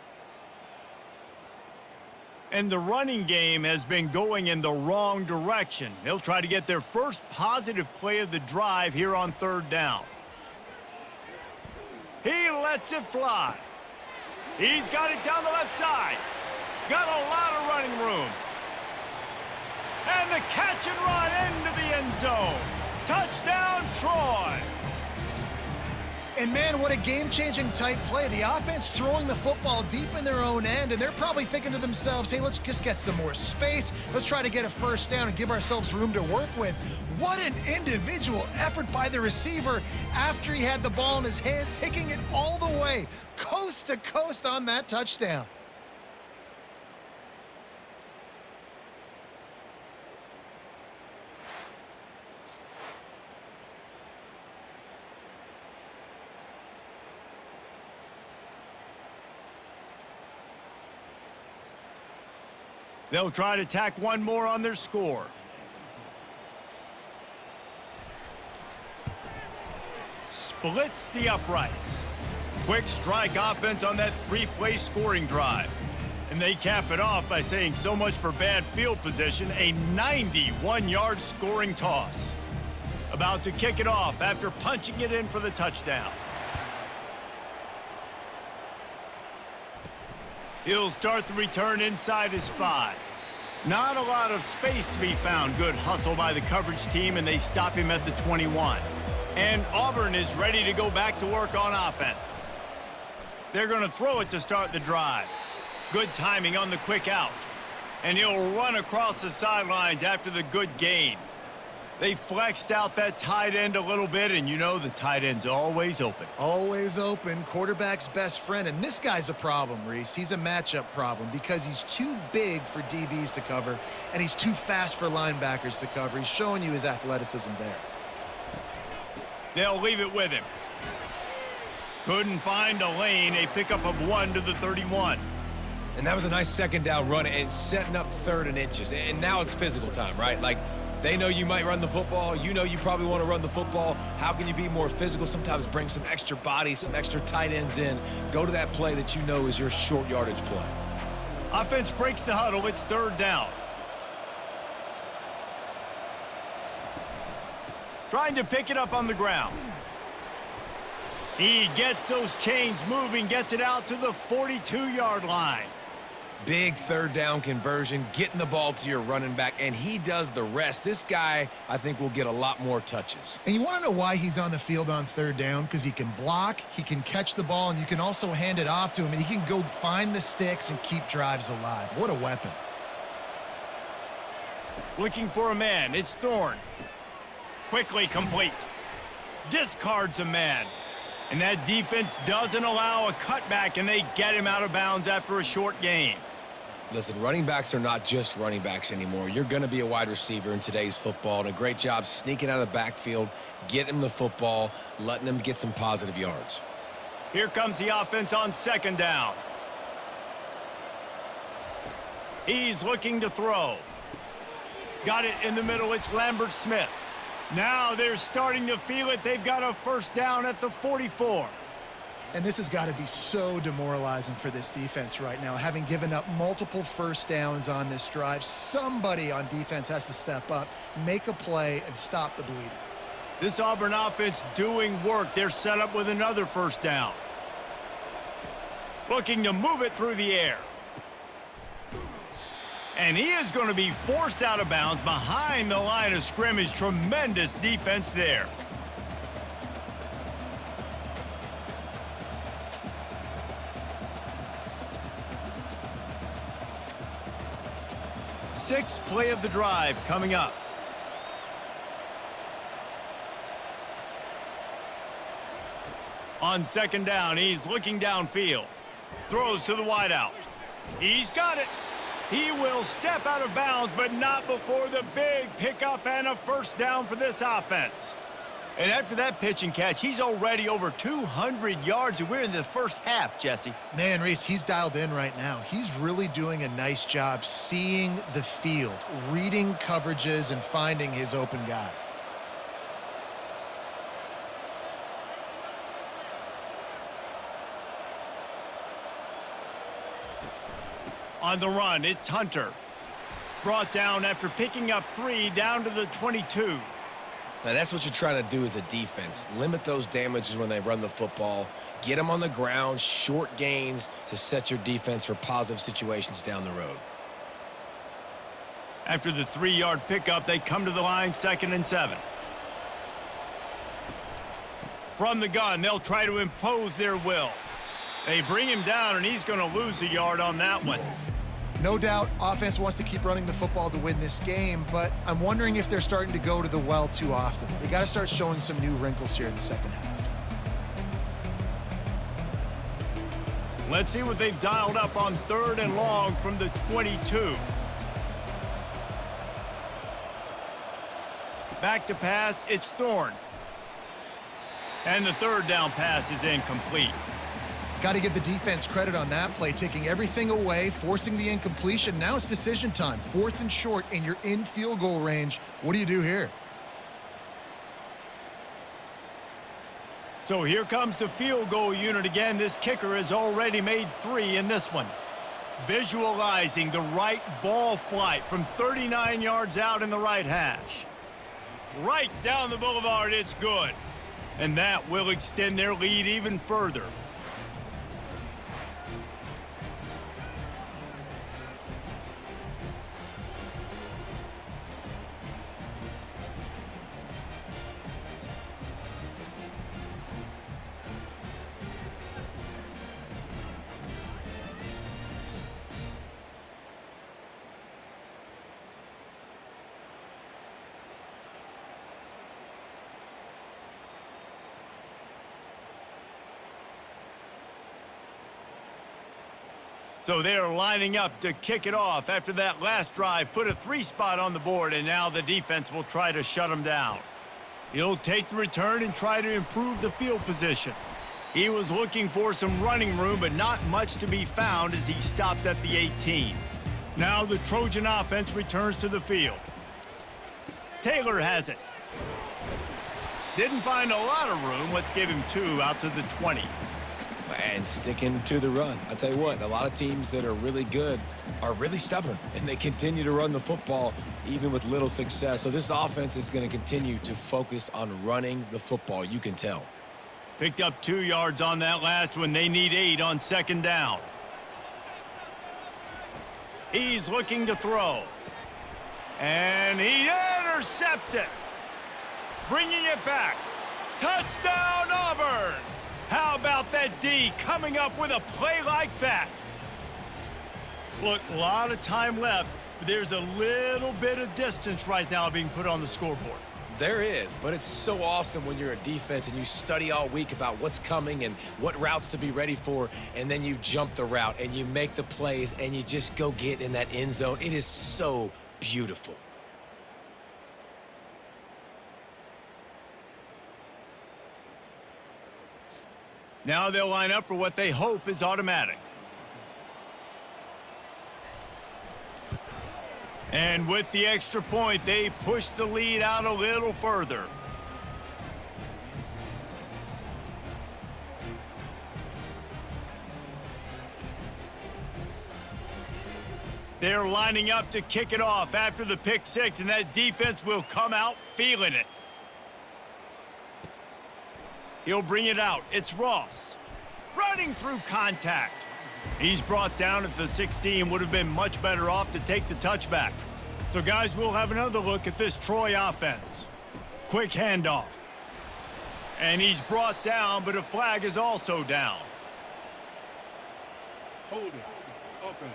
And the running game has been going in the wrong direction. They'll try to get their first positive play of the drive here on 3rd down. He lets it fly. He's got it down the left side. Got a lot of running room. And the catch and run into the end zone. Touchdown, Troy. And, man, what a game-changing type play. The offense throwing the football deep in their own end, and they're probably thinking to themselves, hey, let's just get some more space. Let's try to get a 1st down and give ourselves room to work with. What an individual effort by the receiver after he had the ball in his hand, taking it all the way, coast to coast on that touchdown. They'll try to tack one more on their score. Splits the uprights. Quick strike offense on that 3-play scoring drive. And they cap it off by saying so much for bad field position, a 91-yard scoring toss. About to kick it off after punching it in for the touchdown. He'll start the return inside his 5. Not a lot of space to be found. Good hustle by the coverage team, and they stop him at the 21. And Auburn is ready to go back to work on offense. They're going to throw it to start the drive. Good timing on the quick out. And he'll run across the sidelines after the good gain. They flexed out that tight end a little bit, and you know the tight end's always open. Always open, quarterback's best friend. And this guy's a problem, Reese. He's a matchup problem because he's too big for DBs to cover, and he's too fast for linebackers to cover. He's showing you his athleticism there. They'll leave it with him. Couldn't find a lane. A pickup of 1 to the 31. And that was a nice second down run and setting up 3rd and inches. And now it's physical time, right? Like, they know you might run the football. You know you probably want to run the football. How can you be more physical? Sometimes bring some extra bodies, some extra tight ends in. Go to that play that you know is your short yardage play. Offense breaks the huddle. It's 3rd down. Trying to pick it up on the ground. He gets those chains moving, gets it out to the 42-yard line. Big 3rd down conversion, getting the ball to your running back, and he does the rest. This guy, I think, will get a lot more touches. And you want to know why he's on the field on 3rd down? Because he can block, he can catch the ball, and you can also hand it off to him, and he can go find the sticks and keep drives alive. What a weapon. Looking for a man. It's Thorne. Quickly complete. Discards a man. And that defense doesn't allow a cutback, and they get him out of bounds after a short gain. Listen, running backs are not just running backs anymore. You're going to be a wide receiver in today's football, and a great job sneaking out of the backfield, getting them the football, letting them get some positive yards. Here comes the offense on 2nd down. He's looking to throw. Got it in the middle. It's Lambert-Smith. Now they're starting to feel it. They've got a 1st down at the 44. And this has got to be so demoralizing for this defense right now. Having given up multiple 1st downs on this drive, somebody on defense has to step up, make a play, and stop the bleeding. This Auburn offense doing work. They're set up with another 1st down. Looking to move it through the air. And he is going to be forced out of bounds behind the line of scrimmage. Tremendous defense there. Sixth play of the drive coming up. On 2nd down, he's looking downfield. Throws to the wideout. He's got it. He will step out of bounds, but not before the big pickup and a 1st down for this offense. And after that pitch and catch, he's already over 200 yards, and we're in the 1st half, Jesse. Man, Reese, he's dialed in right now. He's really doing a nice job seeing the field, reading coverages, and finding his open guy. On the run, it's Hunter. Brought down after picking up 3 down to the 22. Now, that's what you're trying to do as a defense. Limit those damages when they run the football. Get them on the ground, short gains to set your defense for positive situations down the road. After the 3-yard pickup, they come to the line, 2nd and 7. From the gun, they'll try to impose their will. They bring him down, and he's going to lose a yard on that one. No doubt, offense wants to keep running the football to win this game, but I'm wondering if they're starting to go to the well too often. They got to start showing some new wrinkles here in the 2nd half. Let's see what they've dialed up on 3rd and long from the 22. Back to pass, it's Thorne. And the 3rd down pass is incomplete. Got to give the defense credit on that play, taking everything away, forcing the incompletion. Now it's decision time. 4th and short, and you're in field goal range. What do you do here? So here comes the field goal unit again. This kicker has already made 3 in this one. Visualizing the right ball flight from 39 yards out in the right hash. Right down the boulevard, it's good. And that will extend their lead even further. So they're lining up to kick it off after that last drive. Put a 3-spot on the board, and now the defense will try to shut them down. He'll take the return and try to improve the field position. He was looking for some running room, but not much to be found as he stopped at the 18. Now the Trojan offense returns to the field. Taylor has it. Didn't find a lot of room. Let's give him 2 out to the 20. And sticking to the run. I'll tell you what, a lot of teams that are really good are really stubborn, and they continue to run the football even with little success. So this offense is going to continue to focus on running the football. You can tell. Picked up 2 yards on that last one. They need 8 on 2nd down. He's looking to throw. And he intercepts it. Bringing it back. Touchdown, Auburn! How about that D coming up with a play like that? Look, a lot of time left. But there's a little bit of distance right now being put on the scoreboard. There is, but it's so awesome when you're a defense and you study all week about what's coming and what routes to be ready for, and then you jump the route and you make the plays and you just go get in that end zone. It is so beautiful. Now they'll line up for what they hope is automatic. And with the extra point, they push the lead out a little further. They're lining up to kick it off after the pick 6, and that defense will come out feeling it. He'll bring it out. It's Ross. Running through contact. He's brought down at the 16. Would have been much better off to take the touchback. So, guys, we'll have another look at this Troy offense. Quick handoff. And he's brought down, but a flag is also down. Hold it. Offense.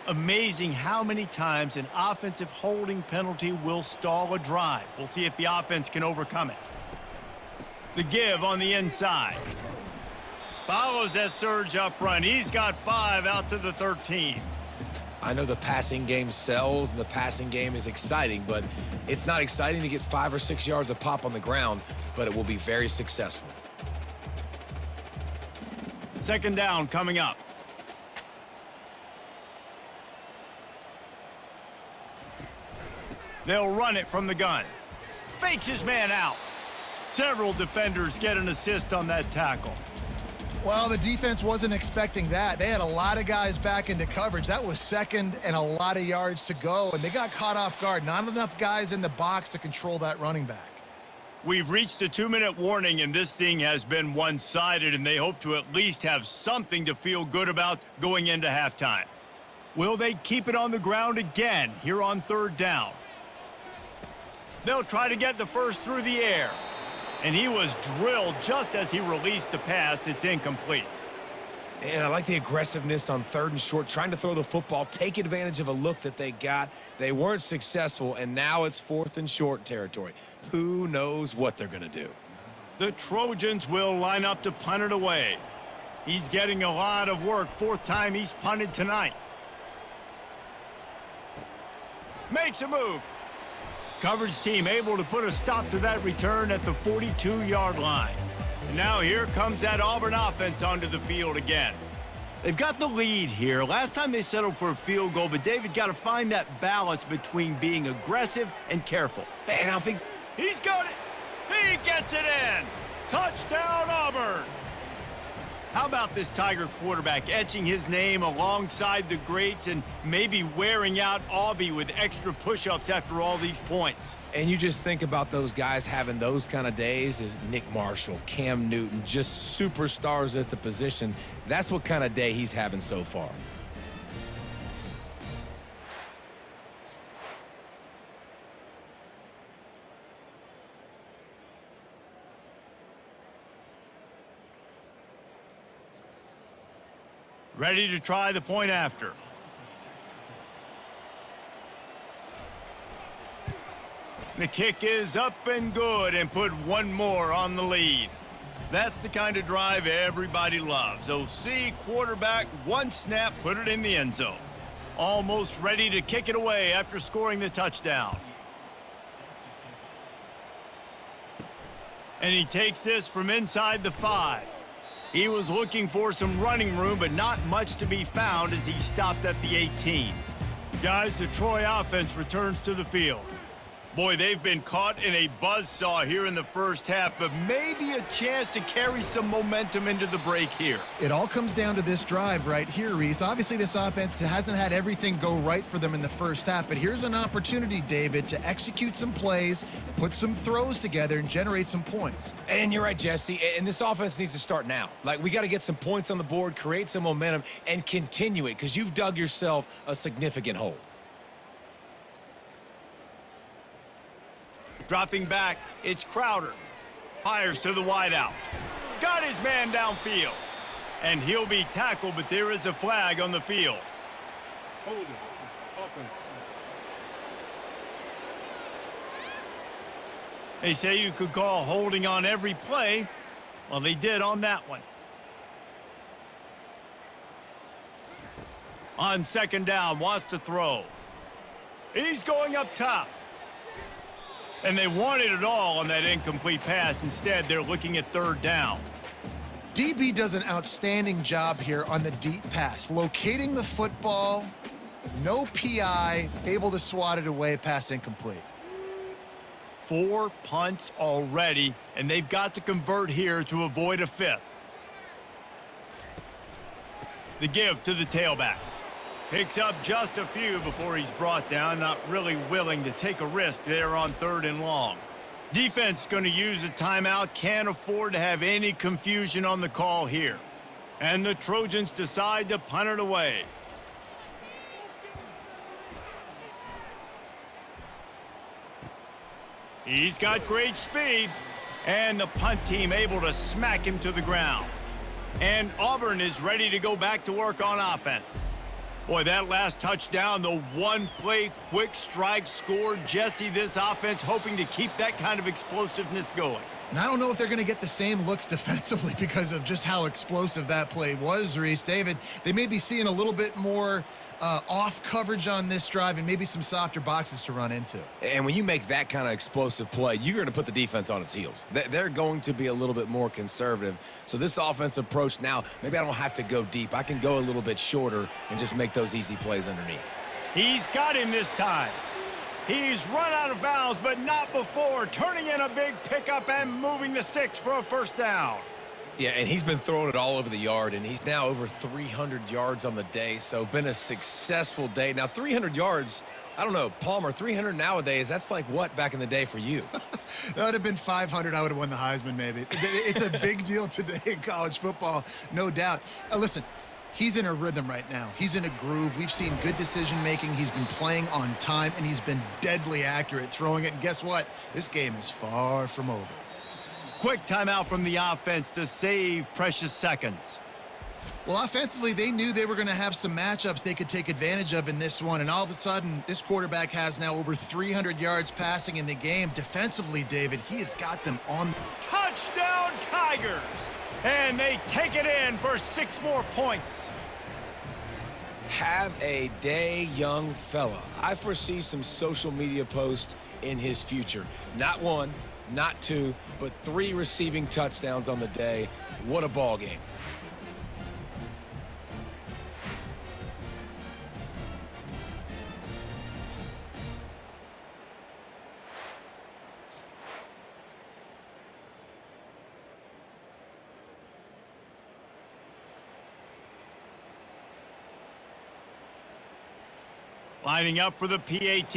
Amazing how many times an offensive holding penalty will stall a drive. We'll see if the offense can overcome it. The give on the inside. Follows that surge up front. He's got 5 out to the 13. I know the passing game sells and the passing game is exciting, but it's not exciting to get 5 or 6 yards of pop on the ground, but it will be very successful. 2nd down coming up. They'll run it from the gun. Fakes his man out. Several defenders get an assist on that tackle. Well, the defense wasn't expecting that. They had a lot of guys back into coverage. That was 2nd and a lot of yards to go, and they got caught off guard. Not enough guys in the box to control that running back. We've reached a 2-minute warning, and this thing has been one-sided, and they hope to at least have something to feel good about going into halftime. Will they keep it on the ground again here on 3rd down? They'll try to get the first through the air. And he was drilled just as he released the pass. It's incomplete. And I like the aggressiveness on 3rd and short, trying to throw the football, take advantage of a look that they got. They weren't successful, and now it's 4th and short territory. Who knows what they're going to do? The Trojans will line up to punt it away. He's getting a lot of work. 4th time he's punted tonight. Makes a move. Coverage team able to put a stop to that return at the 42-yard line. And now here comes that Auburn offense onto the field again. They've got the lead here. Last time they settled for a field goal, but David got to find that balance between being aggressive and careful. And I think He's got it. He gets it in. Touchdown, Auburn. How about this Tiger quarterback etching his name alongside the greats and maybe wearing out Aubie with extra push-ups after all these points? And you just think about those guys having those kind of days as Nick Marshall, Cam Newton, just superstars at the position. That's what kind of day he's having so far. Ready to try the point after. The kick is up and good and put one more on the lead. That's the kind of drive everybody loves. OC, quarterback, one snap, put it in the end zone. Almost ready to kick it away after scoring the touchdown. And he takes this from inside the 5. He was looking for some running room, but not much to be found as he stopped at the 18. Guys, the Troy offense returns to the field. Boy, they've been caught in a buzzsaw here in the first half, but maybe a chance to carry some momentum into the break here. It all comes down to this drive right here, Reese. Obviously, this offense hasn't had everything go right for them in the first half, but here's an opportunity, David, to execute some plays, put some throws together, and generate some points. And you're right, Jesse, and this offense needs to start now. Like, we got to get some points on the board, create some momentum, and continue it, because you've dug yourself a significant hole. Dropping back, it's Crowder. Fires to the wideout. Got his man downfield. And he'll be tackled, but there is a flag on the field. Hold it. Offense. They say you could call holding on every play. Well, they did on that one. On second down, wants to throw. He's going up top. And they wanted it all on that incomplete pass. Instead, they're looking at third down. DB does an outstanding job here on the deep pass, locating the football, no PI, able to swat it away, pass incomplete. 4 punts already, and they've got to convert here to avoid a 5th. The give to the tailback. Picks up just a few before he's brought down, not really willing to take a risk there on 3rd and long. Defense going to use a timeout, can't afford to have any confusion on the call here. And the Trojans decide to punt it away. He's got great speed, and the punt team able to smack him to the ground. And Auburn is ready to go back to work on offense. Boy, that last touchdown, the one-play quick strike scored. Jesse, this offense hoping to keep that kind of explosiveness going. And I don't know if they're going to get the same looks defensively because of just how explosive that play was, Reese. David, they may be seeing a little bit more off coverage on this drive and maybe some softer boxes to run into. And when you make that kind of explosive play, you're going to put the defense on its heels. They're going to be a little bit more conservative. So this offense approach now, maybe I don't have to go deep. I can go a little bit shorter and just make those easy plays underneath. He's got him this time. He's run out of bounds, but not before, turning in a big pickup and moving the sticks for a first down. Yeah, and he's been throwing it all over the yard, and he's now over 300 yards on the day, so been a successful day. Now, 300 yards, I don't know, Palmer, 300 nowadays, that's like what back in the day for you? That would have been 500. I would have won the Heisman, maybe. It's a big deal today in college football, no doubt. Listen, he's in a rhythm right now. He's in a groove. We've seen good decision-making. He's been playing on time, and he's been deadly accurate throwing it. And guess what? This game is far from over. Quick timeout from the offense to save precious seconds. Well, offensively, they knew they were going to have some matchups they could take advantage of in this one. And all of a sudden, this quarterback has now over 300 yards passing in the game. Defensively, David, he has got them on. Touchdown, Tigers! And they take it in for 6 more points. Have a day, young fella. I foresee some social media posts in his future. Not 1, not 2, but 3 receiving touchdowns on the day. What a ball game. Lining up for the PAT.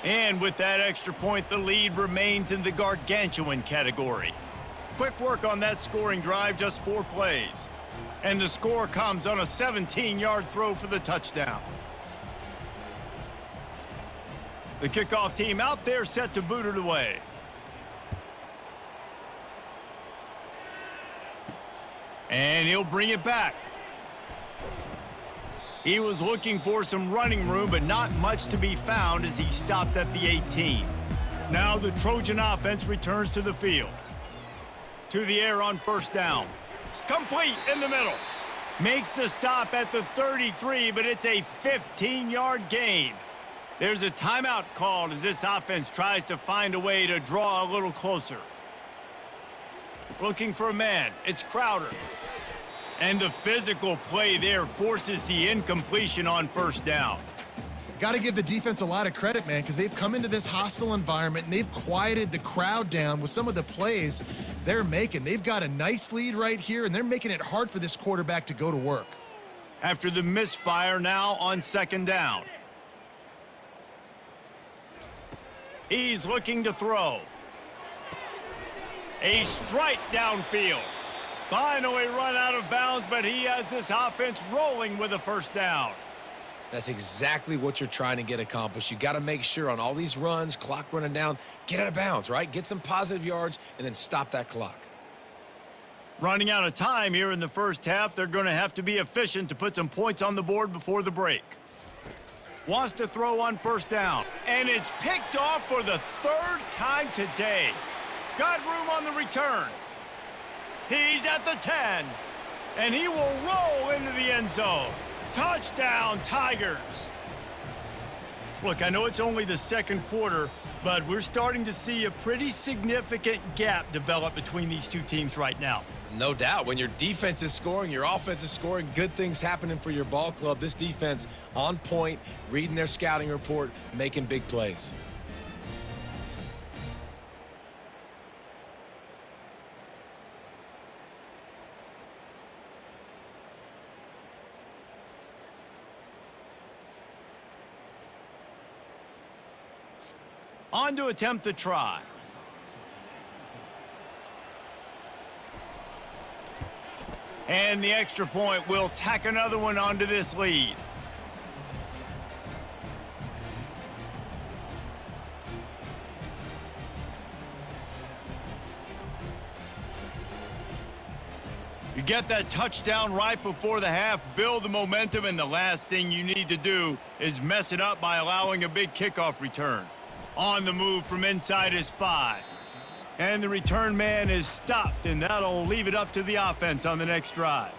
And with that extra point, the lead remains in the gargantuan category. Quick work on that scoring drive, just 4 plays. And the score comes on a 17-yard throw for the touchdown. The kickoff team out there set to boot it away. And he'll bring it back. He was looking for some running room, but not much to be found as he stopped at the 18. Now the Trojan offense returns to the field. To the air on first down. Complete in the middle. Makes the stop at the 33, but it's a 15-yard gain. There's a timeout called as this offense tries to find a way to draw a little closer. Looking for a man. It's Crowder. And the physical play there forces the incompletion on first down. Got to give the defense a lot of credit, man, because they've come into this hostile environment and they've quieted the crowd down with some of the plays they're making. They've got a nice lead right here, and they're making it hard for this quarterback to go to work. After the misfire, now on second down. He's looking to throw. A strike downfield. Finally run out of bounds, but he has this offense rolling with a first down. That's exactly what you're trying to get accomplished. You got to make sure on all these runs, clock running down, get out of bounds, right? Get some positive yards and then stop that clock. Running out of time here in the first half, they're going to have to be efficient to put some points on the board before the break. Wants to throw on first down, and it's picked off for the third time today. Got room on the return. He's at the 10, and he will roll into the end zone. Touchdown, Tigers. Look, I know it's only the second quarter, but we're starting to see a pretty significant gap develop between these two teams right now. No doubt. When your defense is scoring, your offense is scoring, good things happening for your ball club. This defense on point, reading their scouting report, making big plays. On to attempt the try. And the extra point will tack another one onto this lead. You get that touchdown right before the half, build the momentum, and the last thing you need to do is mess it up by allowing a big kickoff return. On the move from inside his 5. And the return man is stopped, and that'll leave it up to the offense on the next drive.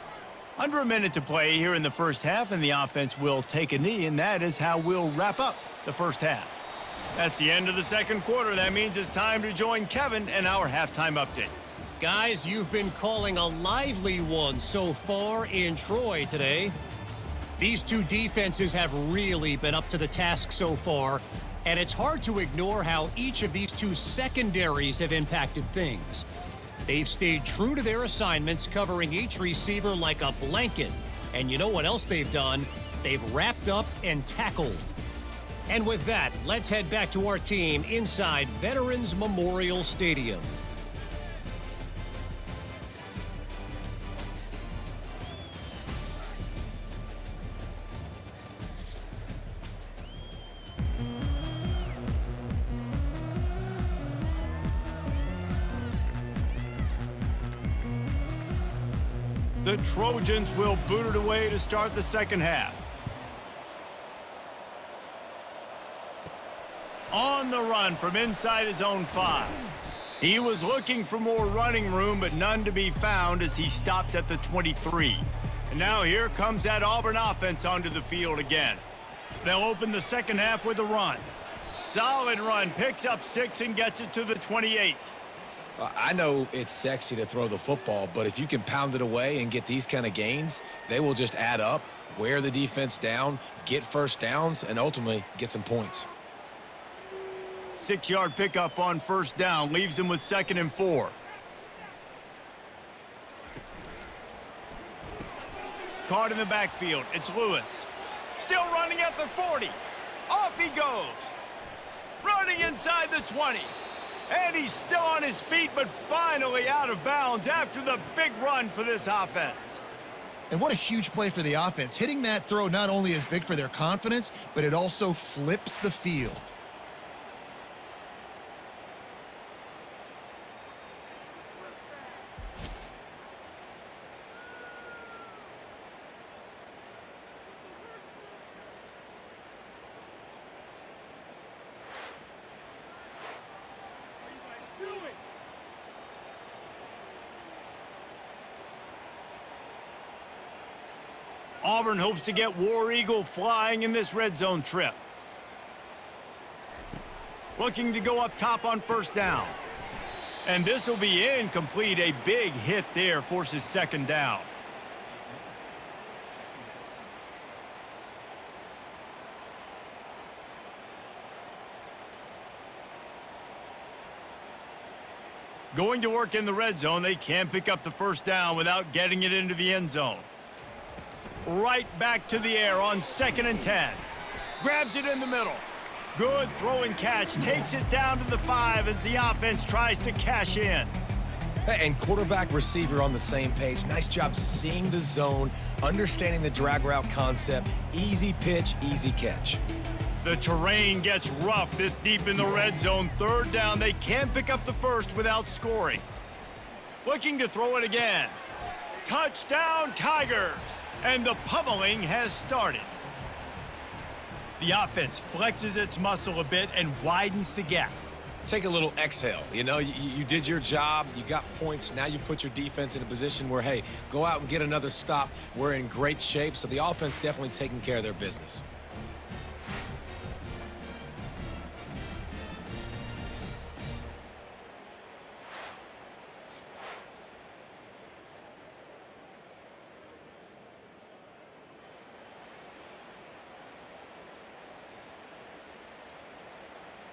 Under a minute to play here in the first half, and the offense will take a knee, and that is how we'll wrap up the first half. That's the end of the second quarter. That means it's time to join Kevin and our halftime update. Guys, you've been calling a lively one so far in Troy today. These two defenses have really been up to the task so far, and it's hard to ignore how each of these two secondaries have impacted things. They've stayed true to their assignments, covering each receiver like a blanket. And you know what else they've done? They've wrapped up and tackled. And with that, let's head back to our team inside Veterans Memorial Stadium. The Trojans will boot it away to start the second half. On the run from inside his own 5. He was looking for more running room, but none to be found as he stopped at the 23. And now here comes that Auburn offense onto the field again. They'll open the second half with a run. Solid run, picks up 6 and gets it to the 28. I know it's sexy to throw the football, but if you can pound it away and get these kind of gains, they will just add up, wear the defense down, get first downs, and ultimately get some points. 6-yard pickup on first down leaves him with 2nd and 4. Caught in the backfield. It's Lewis. Still running at the 40. Off he goes. Running inside the 20. And he's still on his feet, but finally out of bounds after the big run for this offense. And what a huge play for the offense. Hitting that throw not only is big for their confidence, but it also flips the field. Auburn hopes to get War Eagle flying in this red zone trip. Looking to go up top on first down. And this will be incomplete. A big hit there forces second down. Going to work in the red zone. They can't pick up the first down without getting it into the end zone. Right back to the air on 2nd and 10. Grabs it in the middle. Good throw and catch. Takes it down to the 5 as the offense tries to cash in. And quarterback receiver on the same page. Nice job seeing the zone, understanding the drag route concept. Easy pitch, easy catch. The terrain gets rough this deep in the red zone. Third down. They can't pick up the first without scoring. Looking to throw it again. Touchdown, Tigers! And the pummeling has started. The offense flexes its muscle a bit and widens the gap. Take a little exhale. You know, you did your job. You got points. Now you put your defense in a position where, hey, go out and get another stop. We're in great shape, so the offense definitely taking care of their business.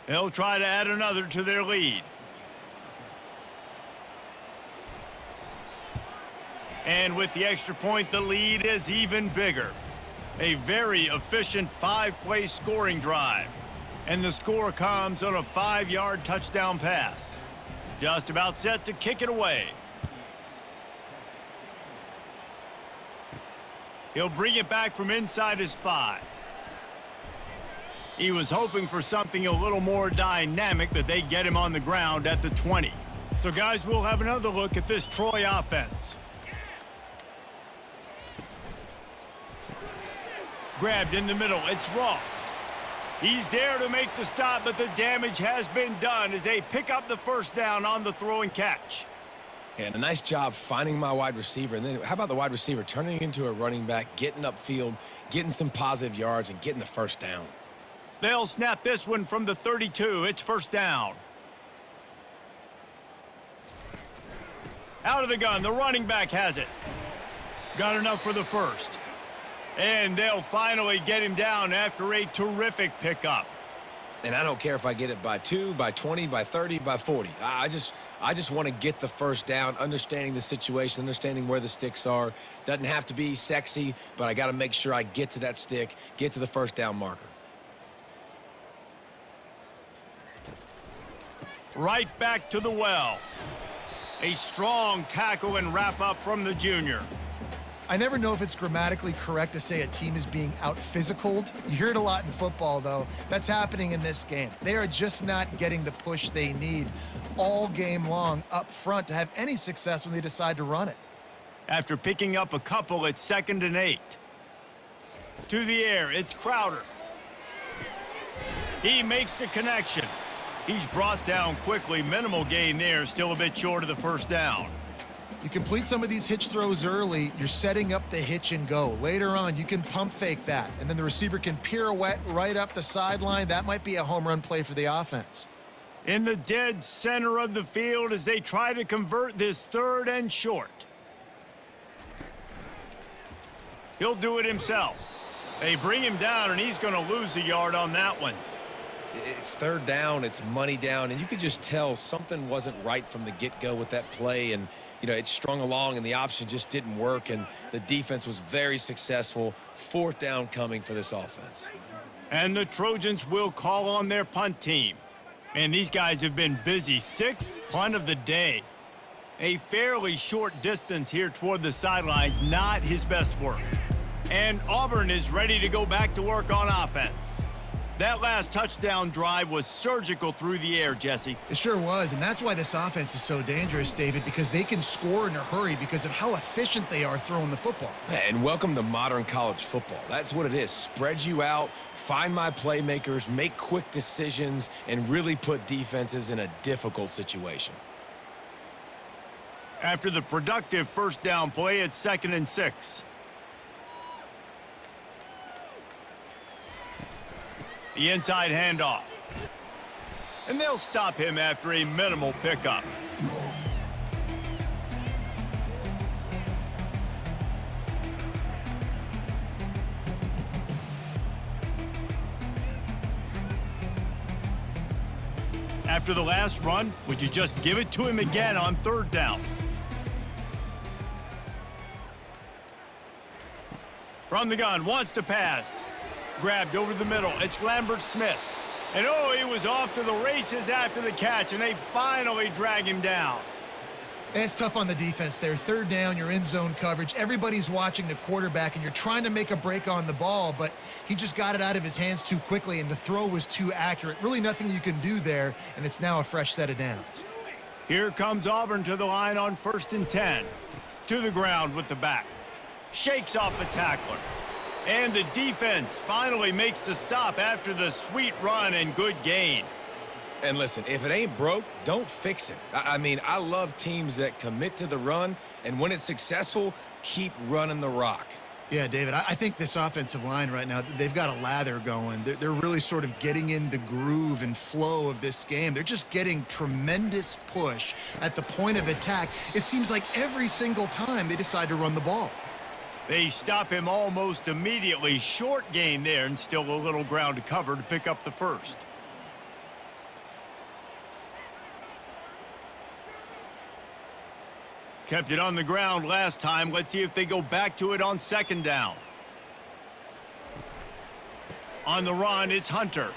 They'll try to add another to their lead. And with the extra point, the lead is even bigger. A very efficient 5-play scoring drive. And the score comes on a 5-yard touchdown pass. Just about set to kick it away. He'll bring it back from inside his 5. He was hoping for something a little more dynamic, that they get him on the ground at the 20. So, guys, we'll have another look at this Troy offense. Grabbed in the middle. It's Ross. He's there to make the stop, but the damage has been done as they pick up the first down on the throw and catch. And a nice job finding my wide receiver. And then how about the wide receiver turning into a running back, getting upfield, getting some positive yards, and getting the first down. They'll snap this one from the 32. It's first down. Out of the gun. The running back has it. Got enough for the first. And they'll finally get him down after a terrific pickup. And I don't care if I get it by 2, by 20, by 30, by 40. I just want to get the first down, understanding the situation, understanding where the sticks are. Doesn't have to be sexy, but I got to make sure I get to that stick, get to the first down marker. Right back to the well. A strong tackle and wrap up from the junior. I never know if it's grammatically correct to say a team is being out-physicaled. You hear it a lot in football, though. That's happening in this game. They are just not getting the push they need all game long up front to have any success when they decide to run it. After picking up a couple, it's 2nd and 8. To the air, it's Crowder. He makes the connection. He's brought down quickly. Minimal gain there, still a bit short of the first down. You complete some of these hitch throws early, you're setting up the hitch and go. Later on, you can pump fake that, and then the receiver can pirouette right up the sideline. That might be a home run play for the offense. In the dead center of the field as they try to convert this 3rd and short. He'll do it himself. They bring him down, and he's going to lose a yard on that one. It's 3rd down, it's money down, and you could just tell something wasn't right from the get-go with that play, and you know, it strung along and the option just didn't work, and the defense was very successful. 4th down coming for this offense. And the Trojans will call on their punt team. And these guys have been busy. 6th punt of the day. A fairly short distance here toward the sidelines, not his best work. And Auburn is ready to go back to work on offense. That last touchdown drive was surgical through the air, Jesse. It sure was, and that's why this offense is so dangerous, David, because they can score in a hurry because of how efficient they are throwing the football. And welcome to modern college football. That's what it is. Spread you out, find my playmakers, make quick decisions, and really put defenses in a difficult situation. After the productive first down play, it's 2nd and 6. The inside handoff. And they'll stop him after a minimal pickup. After the last run, would you just give it to him again on third down? From the gun, wants to pass. Grabbed over the middle. It's Lambert-Smith. And oh, he was off to the races after the catch, and they finally drag him down. And it's tough on the defense there. Third down, you're in zone coverage. Everybody's watching the quarterback, and you're trying to make a break on the ball, but he just got it out of his hands too quickly, and the throw was too accurate. Really nothing you can do there, and it's now a fresh set of downs. Here comes Auburn to the line on 1st and 10. To the ground with the back. Shakes off the tackler. And the defense finally makes the stop after the sweet run and good gain. And listen, if it ain't broke, don't fix it. I mean, I love teams that commit to the run, and when it's successful, keep running the rock. Yeah, David, I think this offensive line right now, they've got a lather going. They're really sort of getting in the groove and flow of this game. They're just getting tremendous push at the point of attack. It seems like every single time they decide to run the ball. They stop him almost immediately. Short gain there, and still a little ground to cover to pick up the first. Kept it on the ground last time. Let's see if they go back to it on 2nd down. On the run, it's Hunter.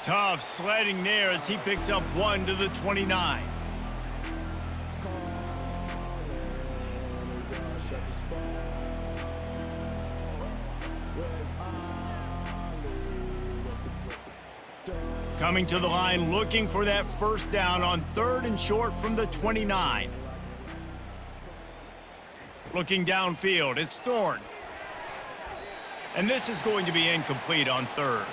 Tough sledding there as he picks up 1 to the 29. Coming to the line, looking for that first down on 3rd and short from the 29. Looking downfield, it's Thorne. And this is going to be incomplete on 3rd.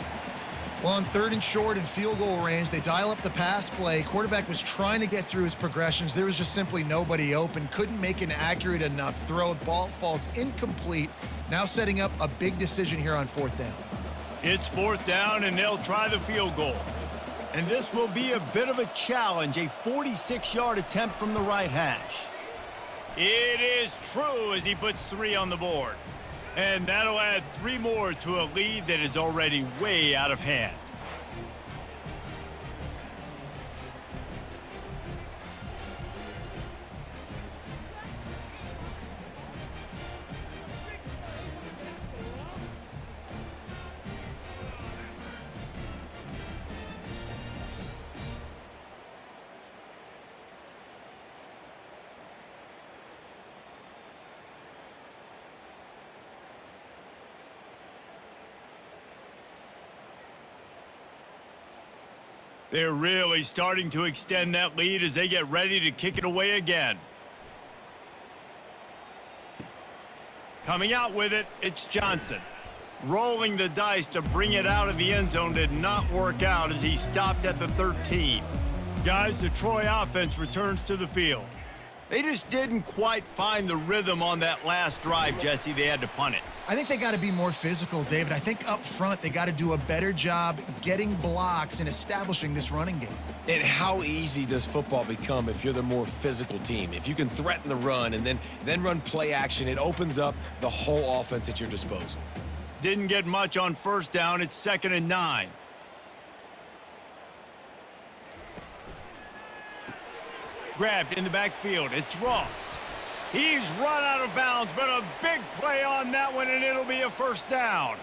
Well, on 3rd and short and field goal range, they dial up the pass play. Quarterback was trying to get through his progressions. There was just simply nobody open. Couldn't make an accurate enough throw. The ball falls incomplete. Now setting up a big decision here on 4th down. It's 4th down, and they'll try the field goal. And this will be a bit of a challenge, a 46-yard attempt from the right hash. It is true as he puts 3 on the board. And that'll add 3 more to a lead that is already way out of hand. They're really starting to extend that lead as they get ready to kick it away again. Coming out with it, it's Johnson. Rolling the dice to bring it out of the end zone did not work out as he stopped at the 13. Guys, the Troy offense returns to the field. They just didn't quite find the rhythm on that last drive, Jesse. They had to punt it. I think they got to be more physical, David. I think up front they got to do a better job getting blocks and establishing this running game. And how easy does football become if you're the more physical team? If you can threaten the run and then run play action, it opens up the whole offense at your disposal. Didn't get much on 1st down. It's 2nd and 9. Grabbed in the backfield. It's Ross. He's run out of bounds, but a big play on that one, and it'll be a 1st down.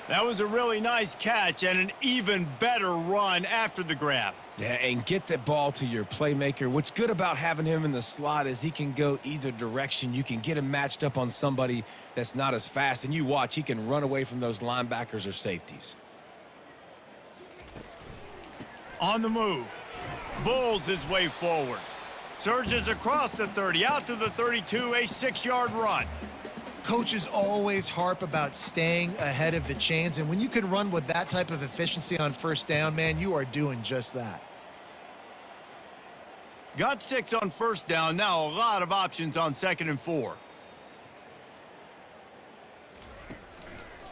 That was a really nice catch and an even better run after the grab. Yeah, and get the ball to your playmaker. What's good about having him in the slot is he can go either direction. You can get him matched up on somebody that's not as fast, and you watch, he can run away from those linebackers or safeties. On the move. Bulls his way forward. Surges across the 30, out to the 32, a 6-yard run. Coaches always harp about staying ahead of the chains, and when you can run with that type of efficiency on 1st down, man, you are doing just that. Got 6 on 1st down, now a lot of options on 2nd and 4.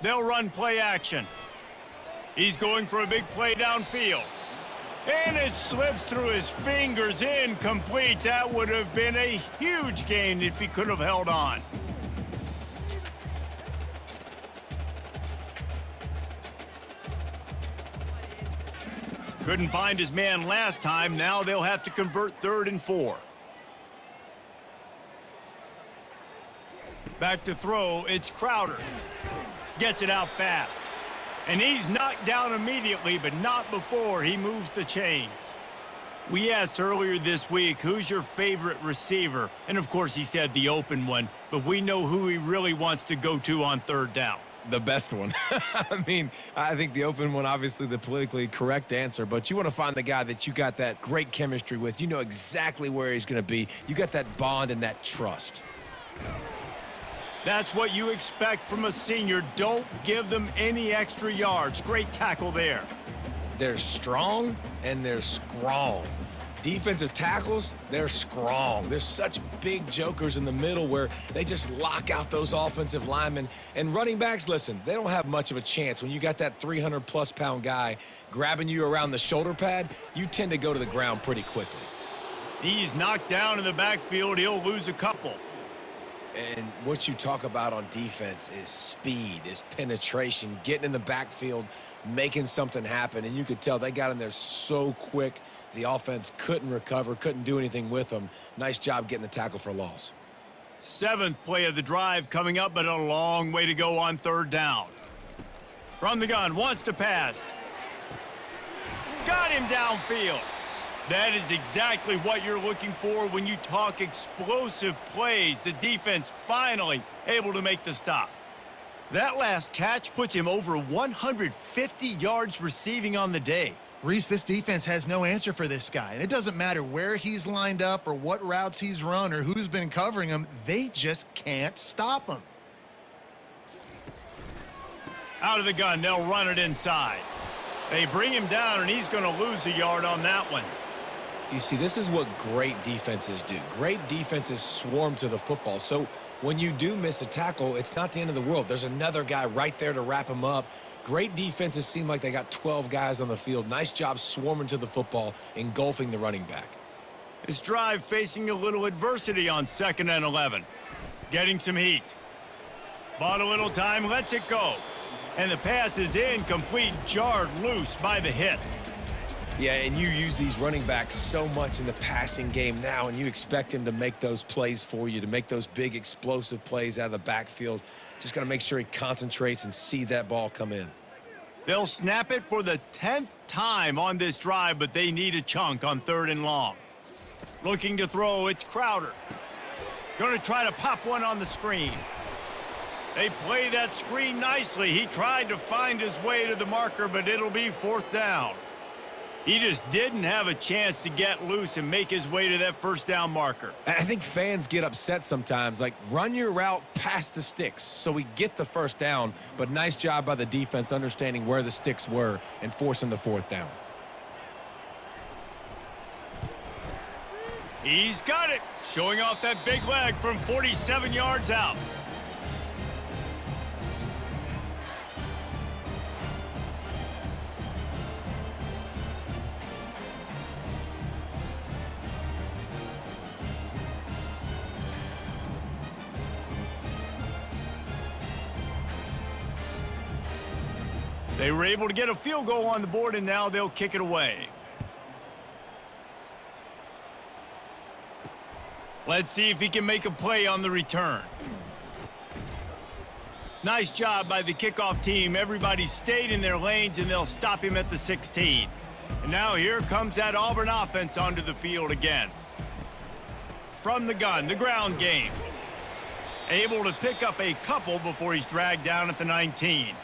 They'll run play action. He's going for a big play downfield. And it slips through his fingers, incomplete. That would have been a huge gain if he could have held on. Couldn't find his man last time. Now they'll have to convert 3rd and 4. Back to throw, it's Crowder. Gets it out fast. And he's knocked down immediately, but not before he moves the chains. We asked earlier this week, who's your favorite receiver? And of course he said the open one, but we know who he really wants to go to on 3rd down. The best one. I mean, I think the open one, obviously the politically correct answer, but you want to find the guy that you got that great chemistry with. You know exactly where he's going to be. You got that bond and that trust. That's what you expect from a senior. Don't give them any extra yards. Great tackle there. They're strong and they're strong. Defensive tackles, they're strong. There's such big jokers in the middle where they just lock out those offensive linemen. And running backs, listen, they don't have much of a chance. When you got that 300-plus pound guy grabbing you around the shoulder pad, you tend to go to the ground pretty quickly. He's knocked down in the backfield. He'll lose a couple. And what you talk about on defense is speed, is penetration, getting in the backfield, making something happen. And you could tell they got in there so quick. The offense couldn't recover, couldn't do anything with them. Nice job getting the tackle for loss. 7th play of the drive coming up, but a long way to go on 3rd down. From the gun, wants to pass. Got him downfield. That is exactly what you're looking for when you talk explosive plays. The defense finally able to make the stop. That last catch puts him over 150 yards receiving on the day. Reese, this defense has no answer for this guy. And it doesn't matter where he's lined up or what routes he's run or who's been covering him. They just can't stop him. Out of the gun, they'll run it inside. They bring him down, and he's going to lose a yard on that one. You see, this is what great defenses do. Great defenses swarm to the football. So when you do miss a tackle, it's not the end of the world. There's another guy right there to wrap him up. Great defenses seem like they got 12 guys on the field. Nice job swarming to the football, engulfing the running back. This drive facing a little adversity on 2nd and 11. Getting some heat. Bought a little time, lets it go. And the pass is incomplete, jarred loose by the hit. Yeah, and you use these running backs so much in the passing game now, and you expect him to make those plays for you, to make those big explosive plays out of the backfield. Just got to make sure he concentrates and see that ball come in. They'll snap it for the 10th time on this drive, but they need a chunk on 3rd and long. Looking to throw, it's Crowder. Going to try to pop one on the screen. They play that screen nicely. He tried to find his way to the marker, but it'll be 4th down. He just didn't have a chance to get loose and make his way to that 1st down marker. I think fans get upset sometimes, like run your route past the sticks so we get the 1st down, but nice job by the defense understanding where the sticks were and forcing the 4th down. He's got it, showing off that big leg from 47 yards out. They were able to get a field goal on the board, and now they'll kick it away. Let's see if he can make a play on the return. Nice job by the kickoff team. Everybody stayed in their lanes, and they'll stop him at the 16. And now here comes that Auburn offense onto the field again. From the gun, the ground game. Able to pick up a couple before he's dragged down at the 19.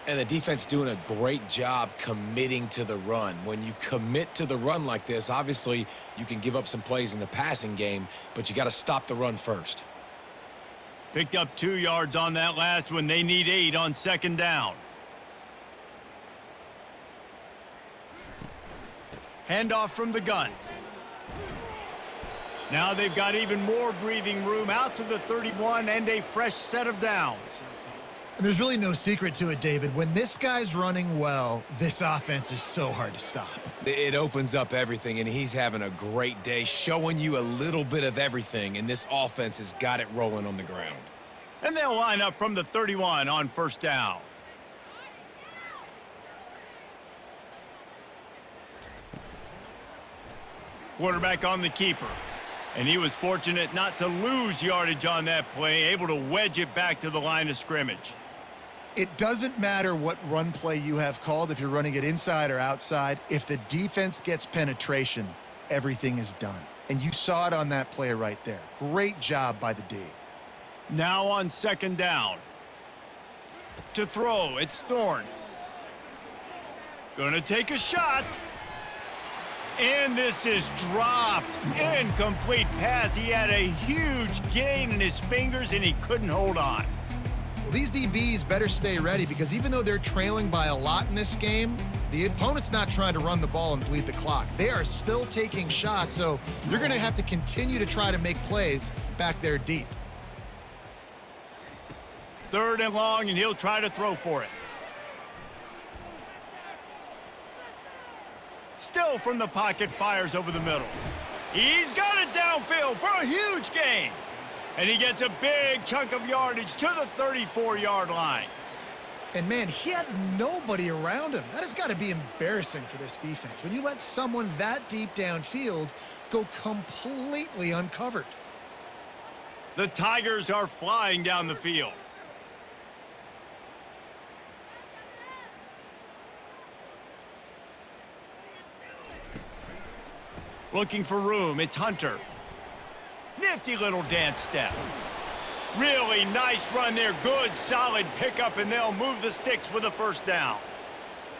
And the defense doing a great job committing to the run. When you commit to the run like this, obviously you can give up some plays in the passing game, but you got to stop the run first. Picked up 2 yards on that last one. They need 8 on 2nd down. Handoff from the gun. Now they've got even more breathing room out to the 31 and a fresh set of downs. And there's really no secret to it, David. When this guy's running well, this offense is so hard to stop. It opens up everything, and he's having a great day, showing you a little bit of everything, and this offense has got it rolling on the ground. And they'll line up from the 31 on first down. Quarterback on the keeper. And he was fortunate not to lose yardage on that play, able to wedge it back to the line of scrimmage. It doesn't matter what run play you have called, if you're running it inside or outside. If the defense gets penetration, everything is done. And you saw it on that play right there. Great job by the D. Now on second down. To throw, it's Thorne. Gonna take a shot. And this is dropped. Incomplete pass. He had a huge gain in his fingers, and he couldn't hold on. Well, these DBs better stay ready, because even though they're trailing by a lot in this game, the opponent's not trying to run the ball and bleed the clock. They are still taking shots, so you're going to have to continue to try to make plays back there deep. Third and long, and he'll try to throw for it. Still from the pocket, fires over the middle. He's got it downfield for a huge gain. And he gets a big chunk of yardage to the 34-yard line. And, man, he had nobody around him. That has got to be embarrassing for this defense, when you let someone that deep downfield go completely uncovered. The Tigers are flying down the field. Looking for room, it's Hunter. Nifty little dance step. Really nice run there. Good, solid pickup, and they'll move the sticks with a first down.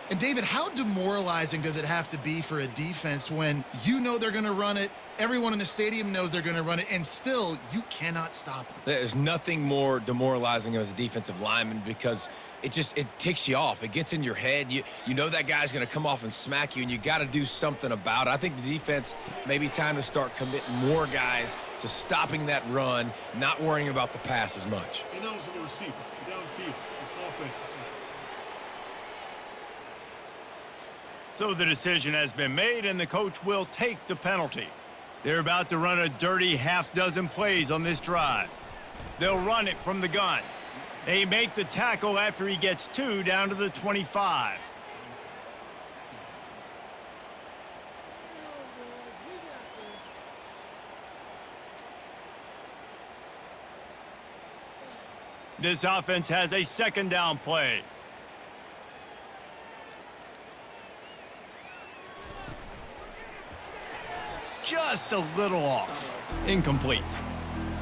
And, David, how demoralizing does it have to be for a defense when you know they're going to run it, everyone in the stadium knows they're going to run it, and still you cannot stop them? There's nothing more demoralizing as a defensive lineman, because it ticks you off. It gets in your head. You know that guy's going to come off and smack you, and you got to do something about it. I think the defense may be time to start committing more guys to stopping that run, not worrying about the pass as much. Ineligible receiver, downfield, offense. So the decision has been made, and the coach will take the penalty. They're about to run a dirty half-dozen plays on this drive. They'll run it from the gun. They make the tackle after he gets 2 down to the 25. This offense has a second down play. Just a little off. Incomplete.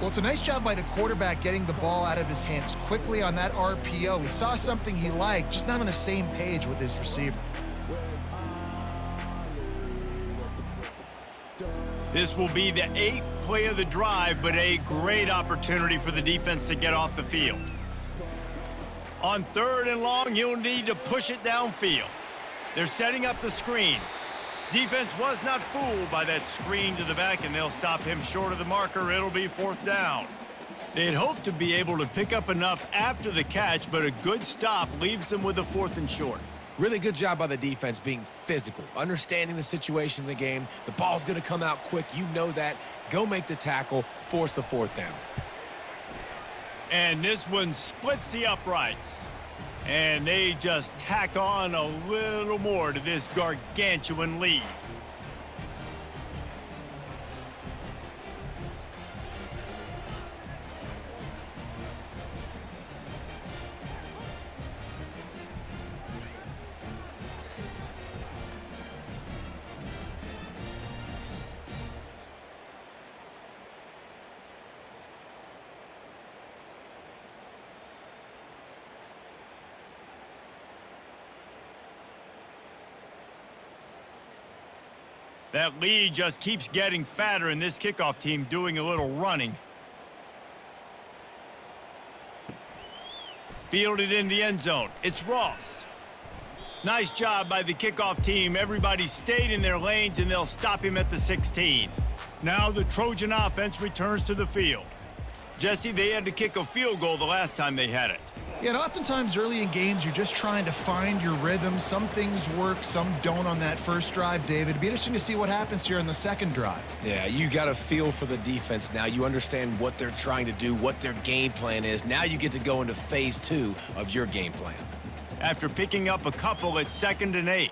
Well, it's a nice job by the quarterback getting the ball out of his hands quickly on that RPO. He saw something he liked, just not on the same page with his receiver. This will be the 8th play of the drive, but a great opportunity for the defense to get off the field. On third and long, you'll need to push it downfield. They're setting up the screen. Defense was not fooled by that screen to the back, and they'll stop him short of the marker. It'll be 4th down. They'd hoped to be able to pick up enough after the catch, but a good stop leaves them with a 4th and short. Really good job by the defense being physical, understanding the situation in the game. The ball's going to come out quick. You know that. Go make the tackle, force the 4th down. And this one splits the uprights. And they just tack on a little more to this gargantuan lead. That lead just keeps getting fatter, and this kickoff team doing a little running. Fielded in the end zone. It's Ross. Nice job by the kickoff team. Everybody stayed in their lanes, and they'll stop him at the 16. Now the Trojan offense returns to the field. Jesse, they had to kick a field goal the last time they had it. Yeah, and oftentimes early in games, you're just trying to find your rhythm. Some things work, some don't on that first drive, David. It'd be interesting to see what happens here on the second drive. Yeah, you got a feel for the defense now. You understand what they're trying to do, what their game plan is. Now you get to go into phase 2 of your game plan. After picking up a couple, it's 2nd and 8.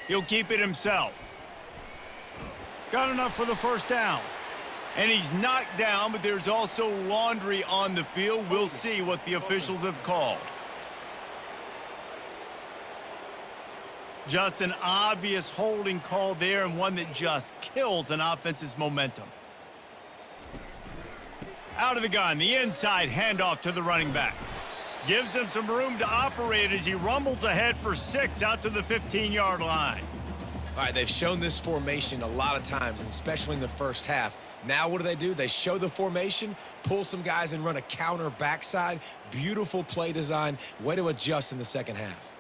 He'll keep it himself. Got enough for the first down. And he's knocked down, but there's also laundry on the field. We'll see what the officials have called. Just an obvious holding call there, and one that just kills an offense's momentum. Out of the gun, the inside handoff to the running back. Gives him some room to operate as he rumbles ahead for 6 out to the 15-yard line. All right, they've shown this formation a lot of times, and especially in the first half. Now what do? They show the formation, pull some guys and run a counter backside. Beautiful play design. Way to adjust in the second half.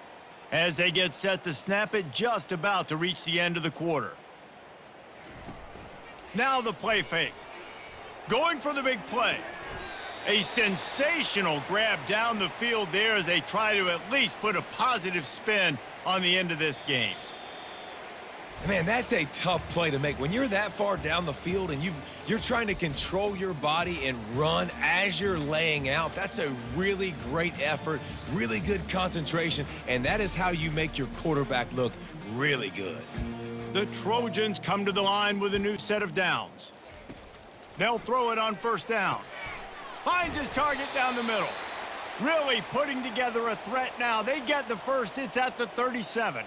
As they get set to snap it, just about to reach the end of the quarter. Now the play fake. Going for the big play. A sensational grab down the field there as they try to at least put a positive spin on the end of this game. Man, that's a tough play to make. When you're that far down the field and you're trying to control your body and run as you're laying out, that's a really great effort, really good concentration, and that is how you make your quarterback look really good. The Trojans come to the line with a new set of downs. They'll throw it on first down. Finds his target down the middle. Really putting together a threat now. They get the first. It's at the 37.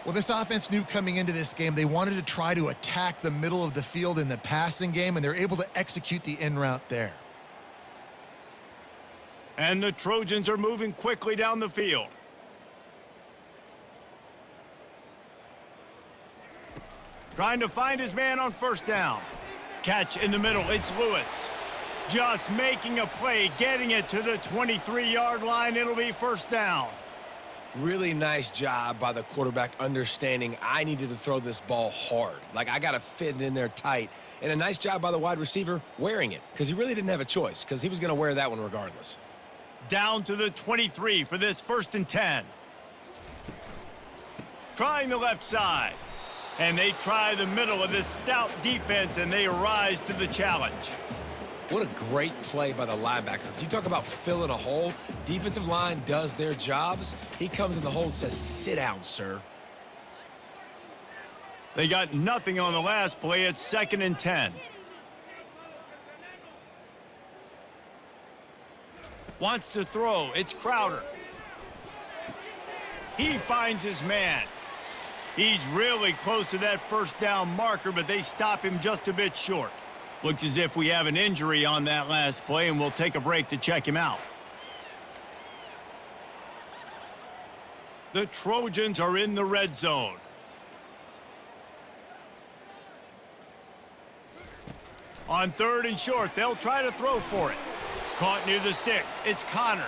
Well, this offense knew coming into this game they wanted to try to attack the middle of the field in the passing game, and they're able to execute the in route there. And the Trojans are moving quickly down the field. Trying to find his man on first down. Catch in the middle. It's Lewis. Just making a play, getting it to the 23-yard line. It'll be first down. Really nice job by the quarterback understanding I needed to throw this ball hard. Like, I got to fit it in there tight. And a nice job by the wide receiver wearing it, because he really didn't have a choice, because he was going to wear that one regardless. Down to the 23 for this 1st and 10. Trying the left side. And they try the middle of this stout defense, and they rise to the challenge. What a great play by the linebacker. You talk about filling a hole. Defensive line does their jobs. He comes in the hole and says, sit down, sir. They got nothing on the last play. It's 2nd and 10. Wants to throw. It's Crowder. He finds his man. He's really close to that first down marker, but they stop him just a bit short. Looks as if we have an injury on that last play, and we'll take a break to check him out. The Trojans are in the red zone. On 3rd and short, they'll try to throw for it. Caught near the sticks. It's Connor.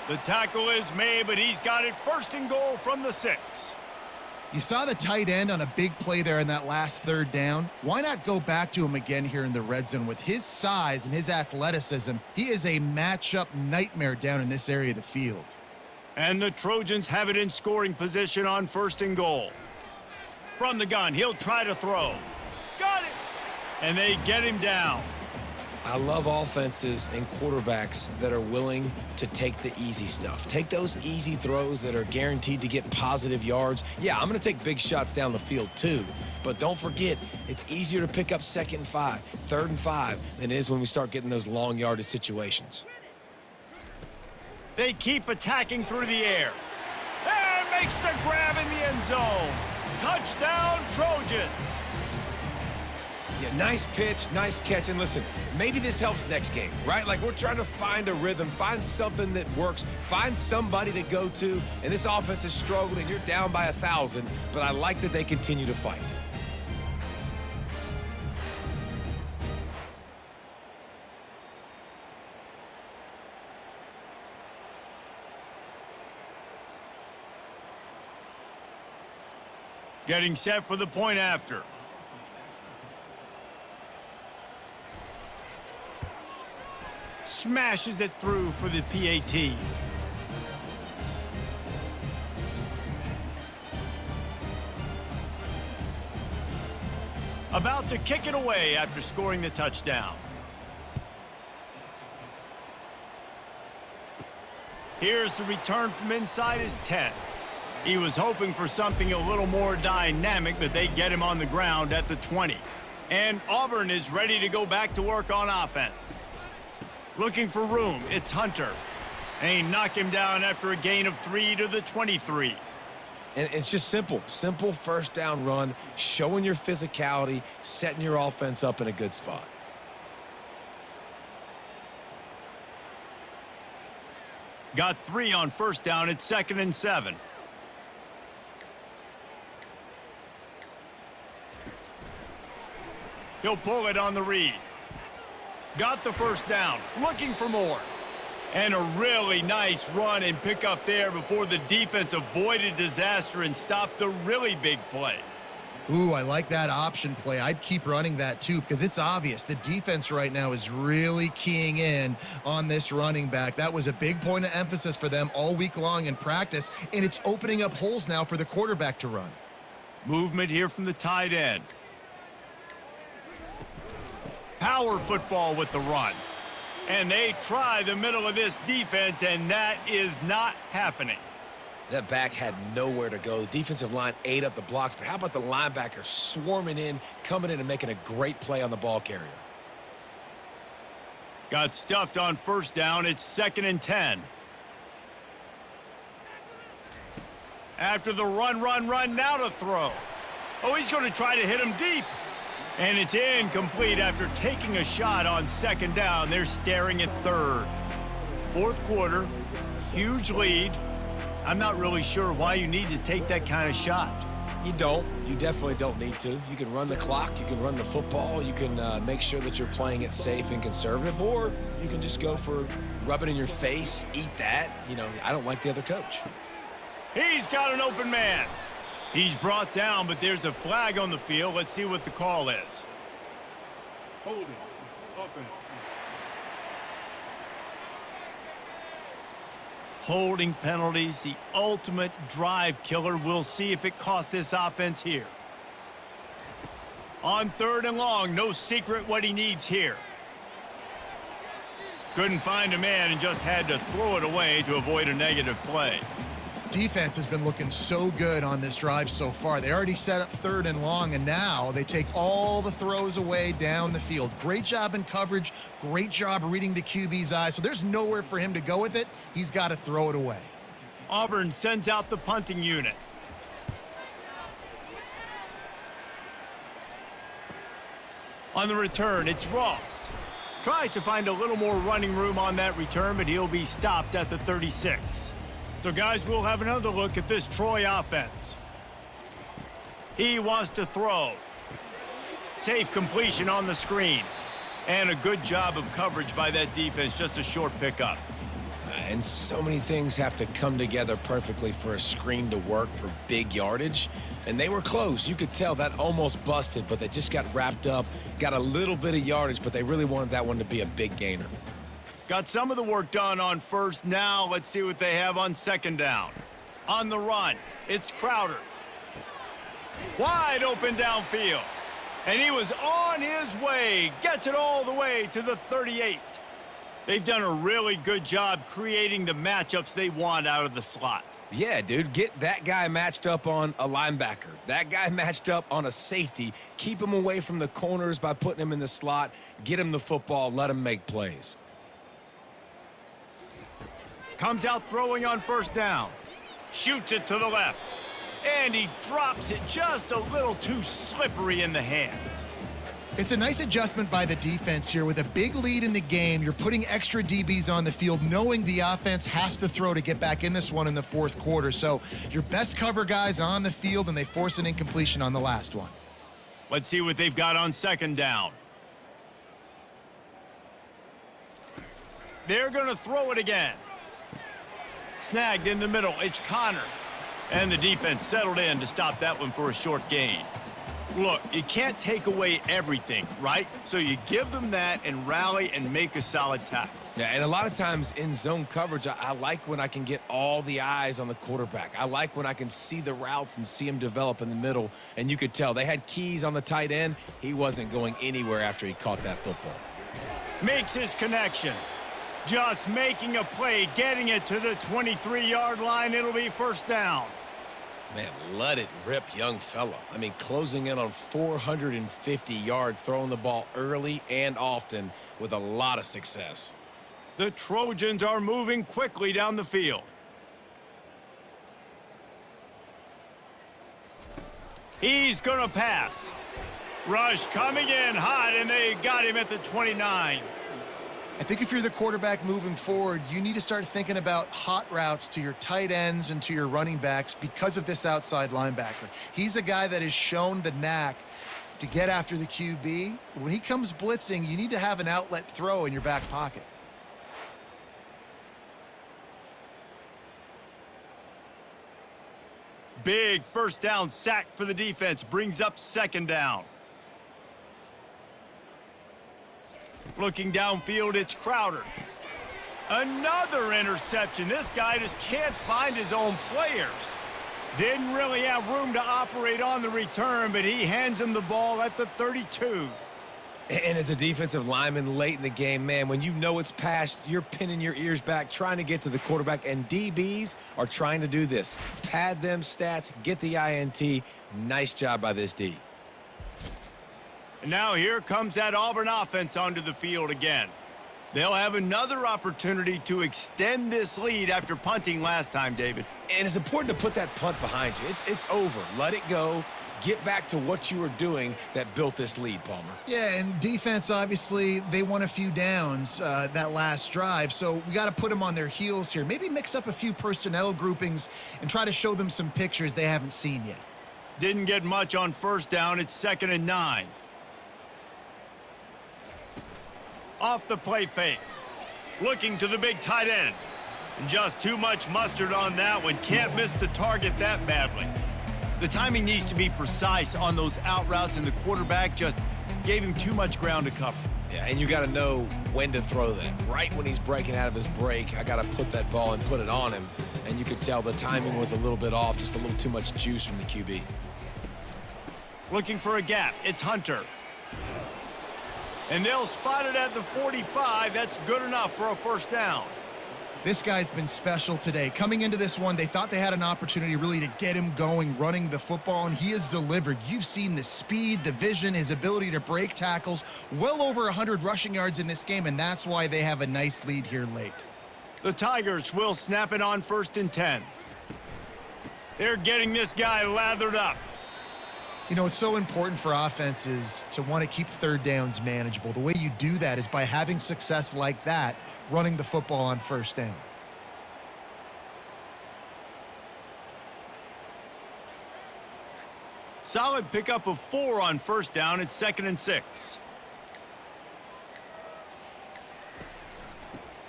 The tackle is made, but he's got it 1st and goal from the 6. You saw the tight end on a big play there in that last 3rd down. Why not go back to him again here in the red zone? With his size and his athleticism, he is a matchup nightmare down in this area of the field. And the Trojans have it in scoring position on 1st and goal. From the gun, he'll try to throw. Got it! And they get him down. I love offenses and quarterbacks that are willing to take the easy stuff. Take those easy throws that are guaranteed to get positive yards. Yeah, I'm going to take big shots down the field too. But don't forget, it's easier to pick up 2nd and 5, 3rd and 5 than it is when we start getting those long yardage situations. They keep attacking through the air. And makes the grab in the end zone. Touchdown, Trojans. Yeah, nice pitch, nice catch. And listen, maybe this helps next game, right? Like, we're trying to find a rhythm, find something that works, find somebody to go to. And this offense is struggling. You're down by 1,000, but I like that they continue to fight. Getting set for the point after. smashes it through for the PAT. About to kick it away after scoring the touchdown. Here's the return from inside his 10. He was hoping for something a little more dynamic, but they get him on the ground at the 20. And Auburn is ready to go back to work on offense. Looking for room, it's Hunter. And he knocked him down after a gain of 3 to the 23. And it's just simple first down run, showing your physicality, setting your offense up in a good spot. Got 3 on first down. It's 2nd and 7. He'll pull it on the read. Got the first down. Looking for more. And a really nice run and pick up there before the defense avoided disaster and stopped the really big play. Ooh, I like that option play. I'd keep running that too because it's obvious the defense right now is really keying in on this running back. That was a big point of emphasis for them all week long in practice, and it's opening up holes now for the quarterback to run. Movement here from the tight end. Power football with the run. And they try the middle of this defense, and that is not happening. That back had nowhere to go. The defensive line ate up the blocks, but how about the linebacker swarming in, coming in and making a great play on the ball carrier? Got stuffed on first down. It's 2nd and 10. After the run, now to throw. Oh, he's going to try to hit him deep. And it's incomplete after taking a shot on 2nd down. They're staring at 3rd. 4th quarter, huge lead. I'm not really sure why you need to take that kind of shot. You don't. You definitely don't need to. You can run the clock. You can run the football. You can make sure that you're playing it safe and conservative, or you can just go for rub it in your face, eat that. You know, I don't like the other coach. He's got an open man. He's brought down, but there's a flag on the field. Let's see what the call is. Holding. Offense. Holding penalties, the ultimate drive killer. We'll see if it costs this offense here. On 3rd and long, no secret what he needs here. Couldn't find a man and just had to throw it away to avoid a negative play. Defense has been looking so good on this drive so far. They already set up 3rd and long, and now they take all the throws away down the field. Great job in coverage. Great job reading the QB's eyes. So there's nowhere for him to go with it. He's got to throw it away. Auburn sends out the punting unit. On the return, it's Ross. Tries to find a little more running room on that return, but he'll be stopped at the 36. So, guys, we'll have another look at this Troy offense. He wants to throw. Safe completion on the screen. And a good job of coverage by that defense, just a short pickup. And so many things have to come together perfectly for a screen to work for big yardage. And they were close. You could tell that almost busted, but they just got wrapped up, got a little bit of yardage, but they really wanted that one to be a big gainer. Got some of the work done on first. Now let's see what they have on 2nd down. On the run, it's Crowder. Wide open downfield. And he was on his way. Gets it all the way to the 38. They've done a really good job creating the matchups they want out of the slot. Yeah, dude, get that guy matched up on a linebacker. That guy matched up on a safety. Keep him away from the corners by putting him in the slot. Get him the football. Let him make plays. Comes out throwing on first down. Shoots it to the left. And he drops it just a little too slippery in the hands. It's a nice adjustment by the defense here. With a big lead in the game, you're putting extra DBs on the field, knowing the offense has to throw to get back in this one in the 4th quarter. So your best cover guys on the field, and they force an incompletion on the last one. Let's see what they've got on 2nd down. They're going to throw it again. Snagged in the middle. It's Connor. And the defense settled in to stop that one for a short gain. Look, you can't take away everything, right? So you give them that and rally and make a solid tackle. Yeah, and a lot of times in zone coverage, I like when I can get all the eyes on the quarterback. I like when I can see the routes and see him develop in the middle. And you could tell they had keys on the tight end. He wasn't going anywhere after he caught that football. Makes his connection. Just making a play, getting it to the 23-yard line. It'll be first down. Man, let it rip, young fella. I mean, closing in on 450 yards, throwing the ball early and often with a lot of success. The Trojans are moving quickly down the field. He's going to pass. Rush coming in hot, and they got him at the 29. I think if you're the quarterback moving forward, you need to start thinking about hot routes to your tight ends and to your running backs because of this outside linebacker. He's a guy that has shown the knack to get after the QB. When he comes blitzing, you need to have an outlet throw in your back pocket. Big first down sack for the defense, brings up second down. Looking downfield, it's Crowder. Another interception. This guy just can't find his own players. Didn't really have room to operate on the return, but he hands him the ball at the 32. And as a defensive lineman late in the game, man, when you know it's past, you're pinning your ears back, trying to get to the quarterback, and DBs are trying to do this. Pad them stats, get the INT. Nice job by this D. And now here comes that Auburn offense onto the field again. They'll have another opportunity to extend this lead after punting last time, David. And it's important to put that punt behind you. It's over. Let it go. Get back to what you were doing that built this lead, Palmer. Yeah, and defense, obviously, they won a few downs that last drive, so we got to put them on their heels here. Maybe mix up a few personnel groupings and try to show them some pictures they haven't seen yet. Didn't get much on first down. It's 2nd and 9. Off the play fake. Looking to the big tight end. And just too much mustard on that one. Can't miss the target that badly. The timing needs to be precise on those out routes, and the quarterback just gave him too much ground to cover. Yeah, and you got to know when to throw that. Right when he's breaking out of his break, I got to put that ball and put it on him. And you could tell the timing was a little bit off, just a little too much juice from the QB. Looking for a gap. It's Hunter. And they'll spot it at the 45. That's good enough for a first down. This guy's been special today. Coming into this one, they thought they had an opportunity really to get him going, running the football, and he has delivered. You've seen the speed, the vision, his ability to break tackles, well over 100 rushing yards in this game, and that's why they have a nice lead here late. The Tigers will snap it on 1st and 10. They're getting this guy lathered up. You know, it's so important for offenses to want to keep third downs manageable. The way you do that is by having success like that, running the football on first down. Solid pickup of 4 on first down. It's 2nd and 6.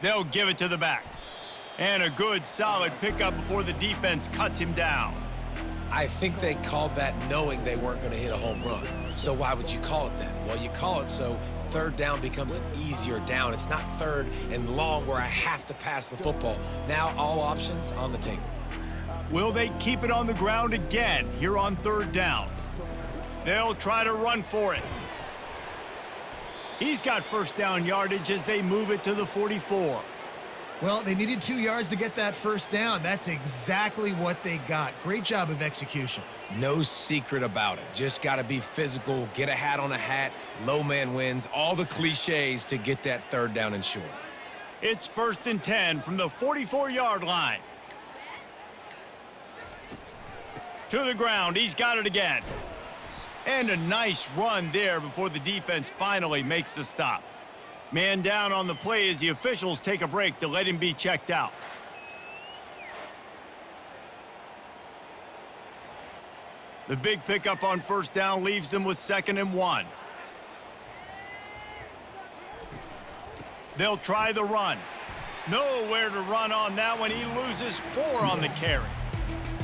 They'll give it to the back. And a good solid pickup before the defense cuts him down. I think they called that knowing they weren't going to hit a home run. So why would you call it that? Well, you call it so third down becomes an easier down. It's not 3rd and long where I have to pass the football. Now all options on the table. Will they keep it on the ground again here on 3rd down? They'll try to run for it. He's got first down yardage as they move it to the 44. Well, they needed 2 yards to get that first down. That's exactly what they got. Great job of execution. No secret about it. Just got to be physical, get a hat on a hat, low man wins, all the cliches to get that 3rd down and short. It's 1st and 10 from the 44-yard line. To the ground. He's got it again. And a nice run there before the defense finally makes the stop. Man down on the play as the officials take a break to let him be checked out. The big pickup on first down leaves them with 2nd and 1. They'll try the run. Nowhere to run on that one. He loses 4 on the carry.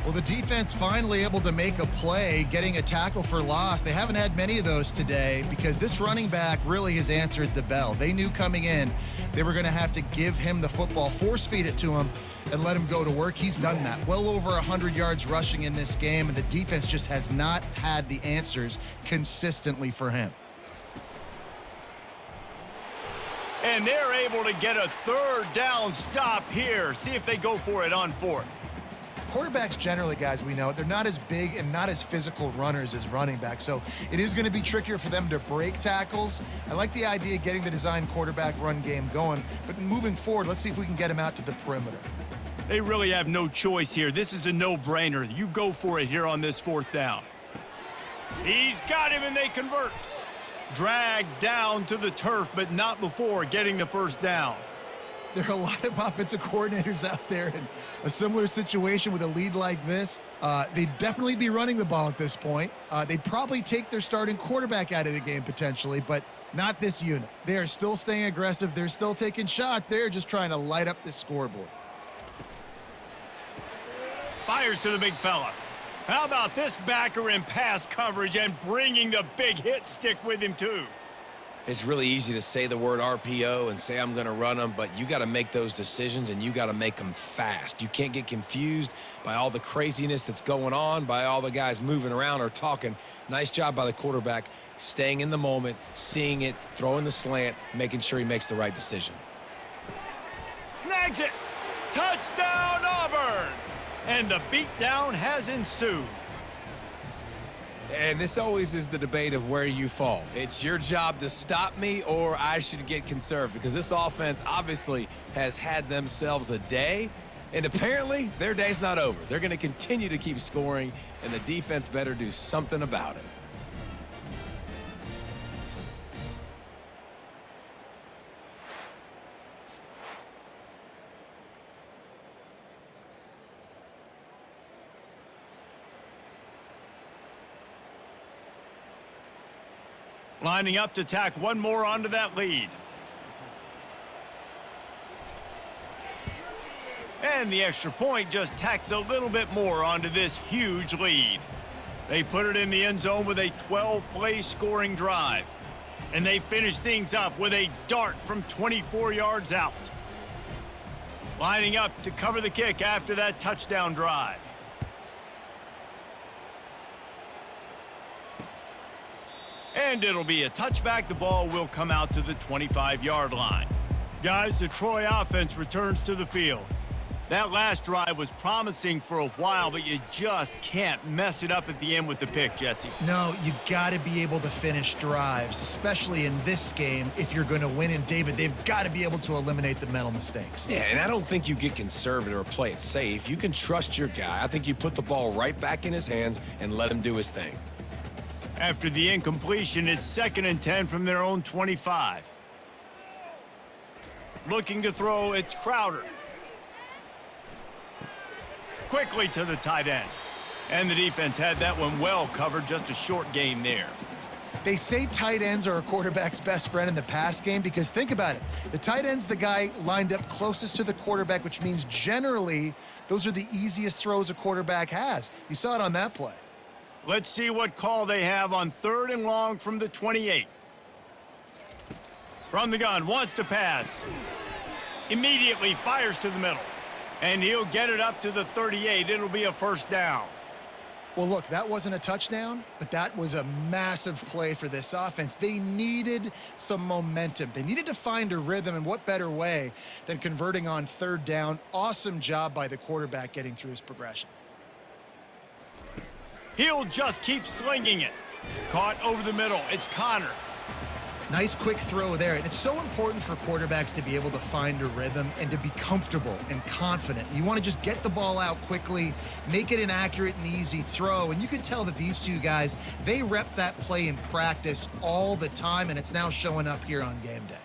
Well, the defense finally able to make a play, getting a tackle for loss. They haven't had many of those today because this running back really has answered the bell. They knew coming in they were going to have to give him the football, force feed it to him, and let him go to work. He's done that. Well over 100 yards rushing in this game, and the defense just has not had the answers consistently for him. And they're able to get a third down stop here. See if they go for it on fourth. Quarterbacks generally, guys, we know, they're not as big and not as physical runners as running backs, so it is going to be trickier for them to break tackles. I like the idea of getting the design quarterback run game going, but moving forward, let's see if we can get him out to the perimeter. They really have no choice here. This is a no-brainer. You go for it here on this fourth down. He's got him, and they convert. Dragged down to the turf, but not before getting the first down. There are a lot of offensive coordinators out there in a similar situation with a lead like this. They'd definitely be running the ball at this point. They'd probably take their starting quarterback out of the game potentially, but not this unit. They are still staying aggressive. They're still taking shots. They're just trying to light up the scoreboard. Fires to the big fella. How about this backer in pass coverage and bringing the big hit stick with him too? It's really easy to say the word RPO and say I'm going to run them, but you got to make those decisions and you got to make them fast. You can't get confused by all the craziness that's going on, by all the guys moving around or talking. Nice job by the quarterback, staying in the moment, seeing it, throwing the slant, making sure he makes the right decision. Snags it. Touchdown, Auburn. And the beatdown has ensued. And this always is the debate of where you fall. It's your job to stop me or I should get conserved, because this offense obviously has had themselves a day, and apparently their day's not over. They're going to continue to keep scoring, and the defense better do something about it. Lining up to tack one more onto that lead. And the extra point just tacks a little bit more onto this huge lead. They put it in the end zone with a 12-play scoring drive. And they finish things up with a dart from 24 yards out. Lining up to cover the kick after that touchdown drive. And it'll be a touchback. The ball will come out to the 25-yard line. Guys, the Troy offense returns to the field. That last drive was promising for a while, but you just can't mess it up at the end with the pick, Jesse. No, you got to be able to finish drives, especially in this game. If you're going to win, and David, they've got to be able to eliminate the mental mistakes. Yeah, and I don't think you get conservative or play it safe. You can trust your guy. I think you put the ball right back in his hands and let him do his thing. After the incompletion, it's 2nd and 10 from their own 25. Looking to throw, it's Crowder. Quickly to the tight end. And the defense had that one well covered, just a short gain there. They say tight ends are a quarterback's best friend in the pass game because think about it. The tight end's the guy lined up closest to the quarterback, which means generally those are the easiest throws a quarterback has. You saw it on that play. Let's see what call they have on 3rd and long from the 28. From the gun, wants to pass. Immediately fires to the middle. And he'll get it up to the 38. It'll be a first down. Well, look, that wasn't a touchdown, but that was a massive play for this offense. They needed some momentum. They needed to find a rhythm, and what better way than converting on 3rd down. Awesome job by the quarterback getting through his progression. He'll just keep slinging it. Caught over the middle. It's Connor. Nice quick throw there. And it's so important for quarterbacks to be able to find a rhythm and to be comfortable and confident. You want to just get the ball out quickly, make it an accurate and easy throw. And you can tell that these two guys, they rep that play in practice all the time, and it's now showing up here on game day.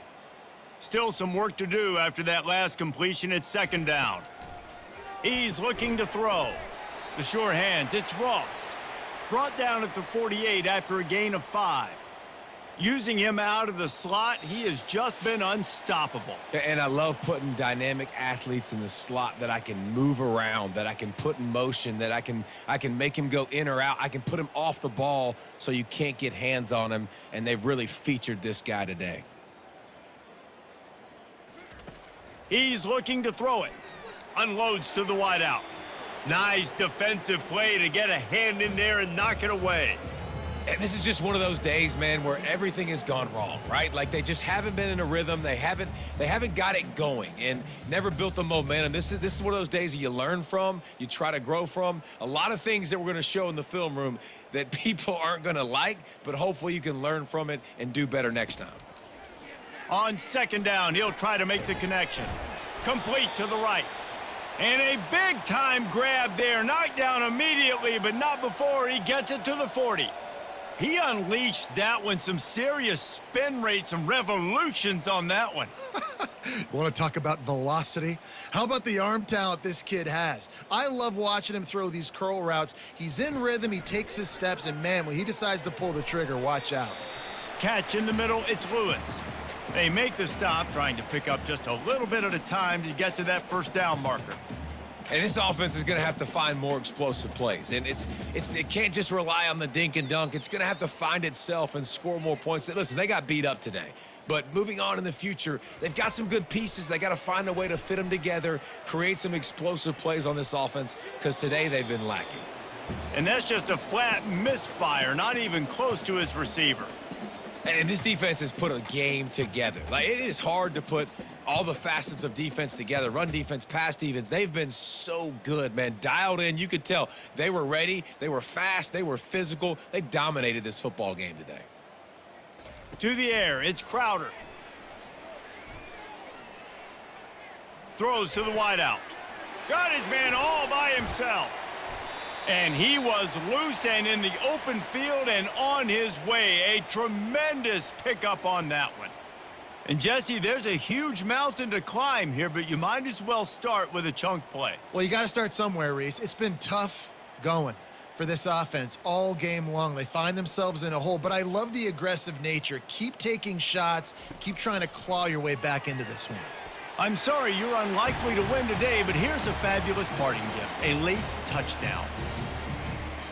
Still some work to do after that last completion. It's 2nd down. He's looking to throw. The sure hands, it's Ross. Brought down at the 48 after a gain of 5. Using him out of the slot, he has just been unstoppable. And I love putting dynamic athletes in the slot that I can move around, that I can put in motion, that I can make him go in or out. I can put him off the ball so you can't get hands on him, and they've really featured this guy today. He's looking to throw it. Unloads to the wideout. Nice defensive play to get a hand in there and knock it away. And this is just one of those days, man, where everything has gone wrong, right? Like they just haven't been in a rhythm. They haven't got it going and never built the momentum. This is one of those days that you learn from, you try to grow from. A lot of things that we're going to show in the film room that people aren't going to like, but hopefully you can learn from it and do better next time. On second down, he'll try to make the connection. Complete to the right. And a big-time grab there. Knocked down immediately, but not before he gets it to the 40. He unleashed that one. Some serious spin rates, some revolutions on that one. Want to talk about velocity? How about the arm talent this kid has? I love watching him throw these curl routes. He's in rhythm, he takes his steps, and man, when he decides to pull the trigger, watch out. Catch in the middle, it's Lewis. They make the stop, trying to pick up just a little bit at a time to get to that first down marker. And this offense is going to have to find more explosive plays. And it can't just rely on the dink and dunk. It's going to have to find itself and score more points. Listen, they got beat up today. But moving on in the future, they've got some good pieces. They got to find a way to fit them together, create some explosive plays on this offense, because today they've been lacking. And that's just a flat misfire, not even close to his receiver. And this defense has put a game together. Like, it is hard to put all the facets of defense together. Run defense, pass defense. They've been so good, man. Dialed in. You could tell they were ready. They were fast. They were physical. They dominated this football game today. To the air, it's Crowder. Throws to the wideout. Got his man all by himself. And he was loose and in the open field and on his way. A tremendous pickup on that one. And, Jesse, there's a huge mountain to climb here, but you might as well start with a chunk play. Well, you got to start somewhere, Reese. It's been tough going for this offense all game long. They find themselves in a hole, but I love the aggressive nature. Keep taking shots. Keep trying to claw your way back into this one. I'm sorry you're unlikely to win today, but here's a fabulous parting gift, a late touchdown.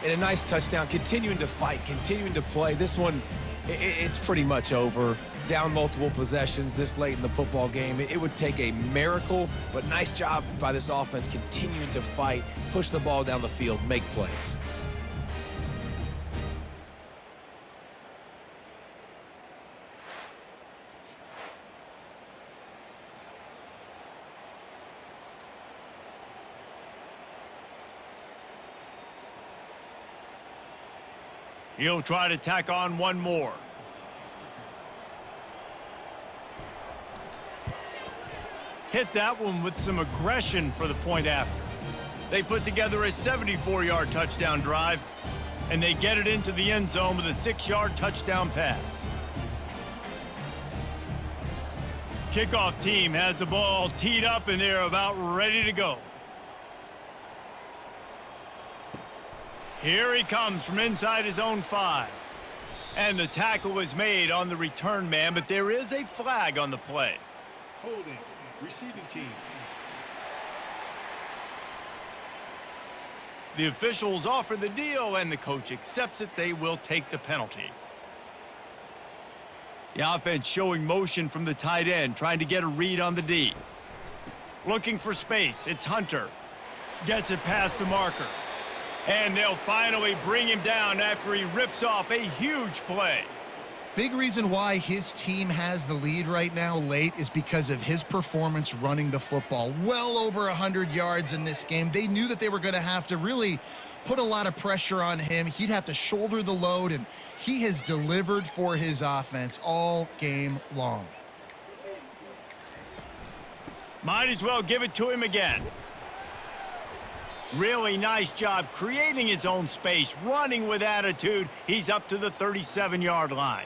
And a nice touchdown, continuing to fight, continuing to play. This one, it's pretty much over. Down multiple possessions this late in the football game. It would take a miracle, but nice job by this offense continuing to fight, push the ball down the field, make plays. He'll try to tack on one more. Hit that one with some aggression for the point after. They put together a 74-yard touchdown drive, and they get it into the end zone with a 6-yard touchdown pass. Kickoff team has the ball teed up, and they're about ready to go. Here he comes from inside his own 5. And the tackle is made on the return man, but there is a flag on the play. Holding. Receiving team. The officials offer the deal, and the coach accepts it. They will take the penalty. The offense showing motion from the tight end, trying to get a read on the D. Looking for space. It's Hunter. Gets it past the marker. And they'll finally bring him down after he rips off a huge play. Big reason why his team has the lead right now late is because of his performance running the football. Well over 100 yards in this game. They knew that they were going to have to really put a lot of pressure on him. He'd have to shoulder the load, and he has delivered for his offense all game long. Might as well give it to him again. Really nice job creating his own space, running with attitude. He's up to the 37-yard line.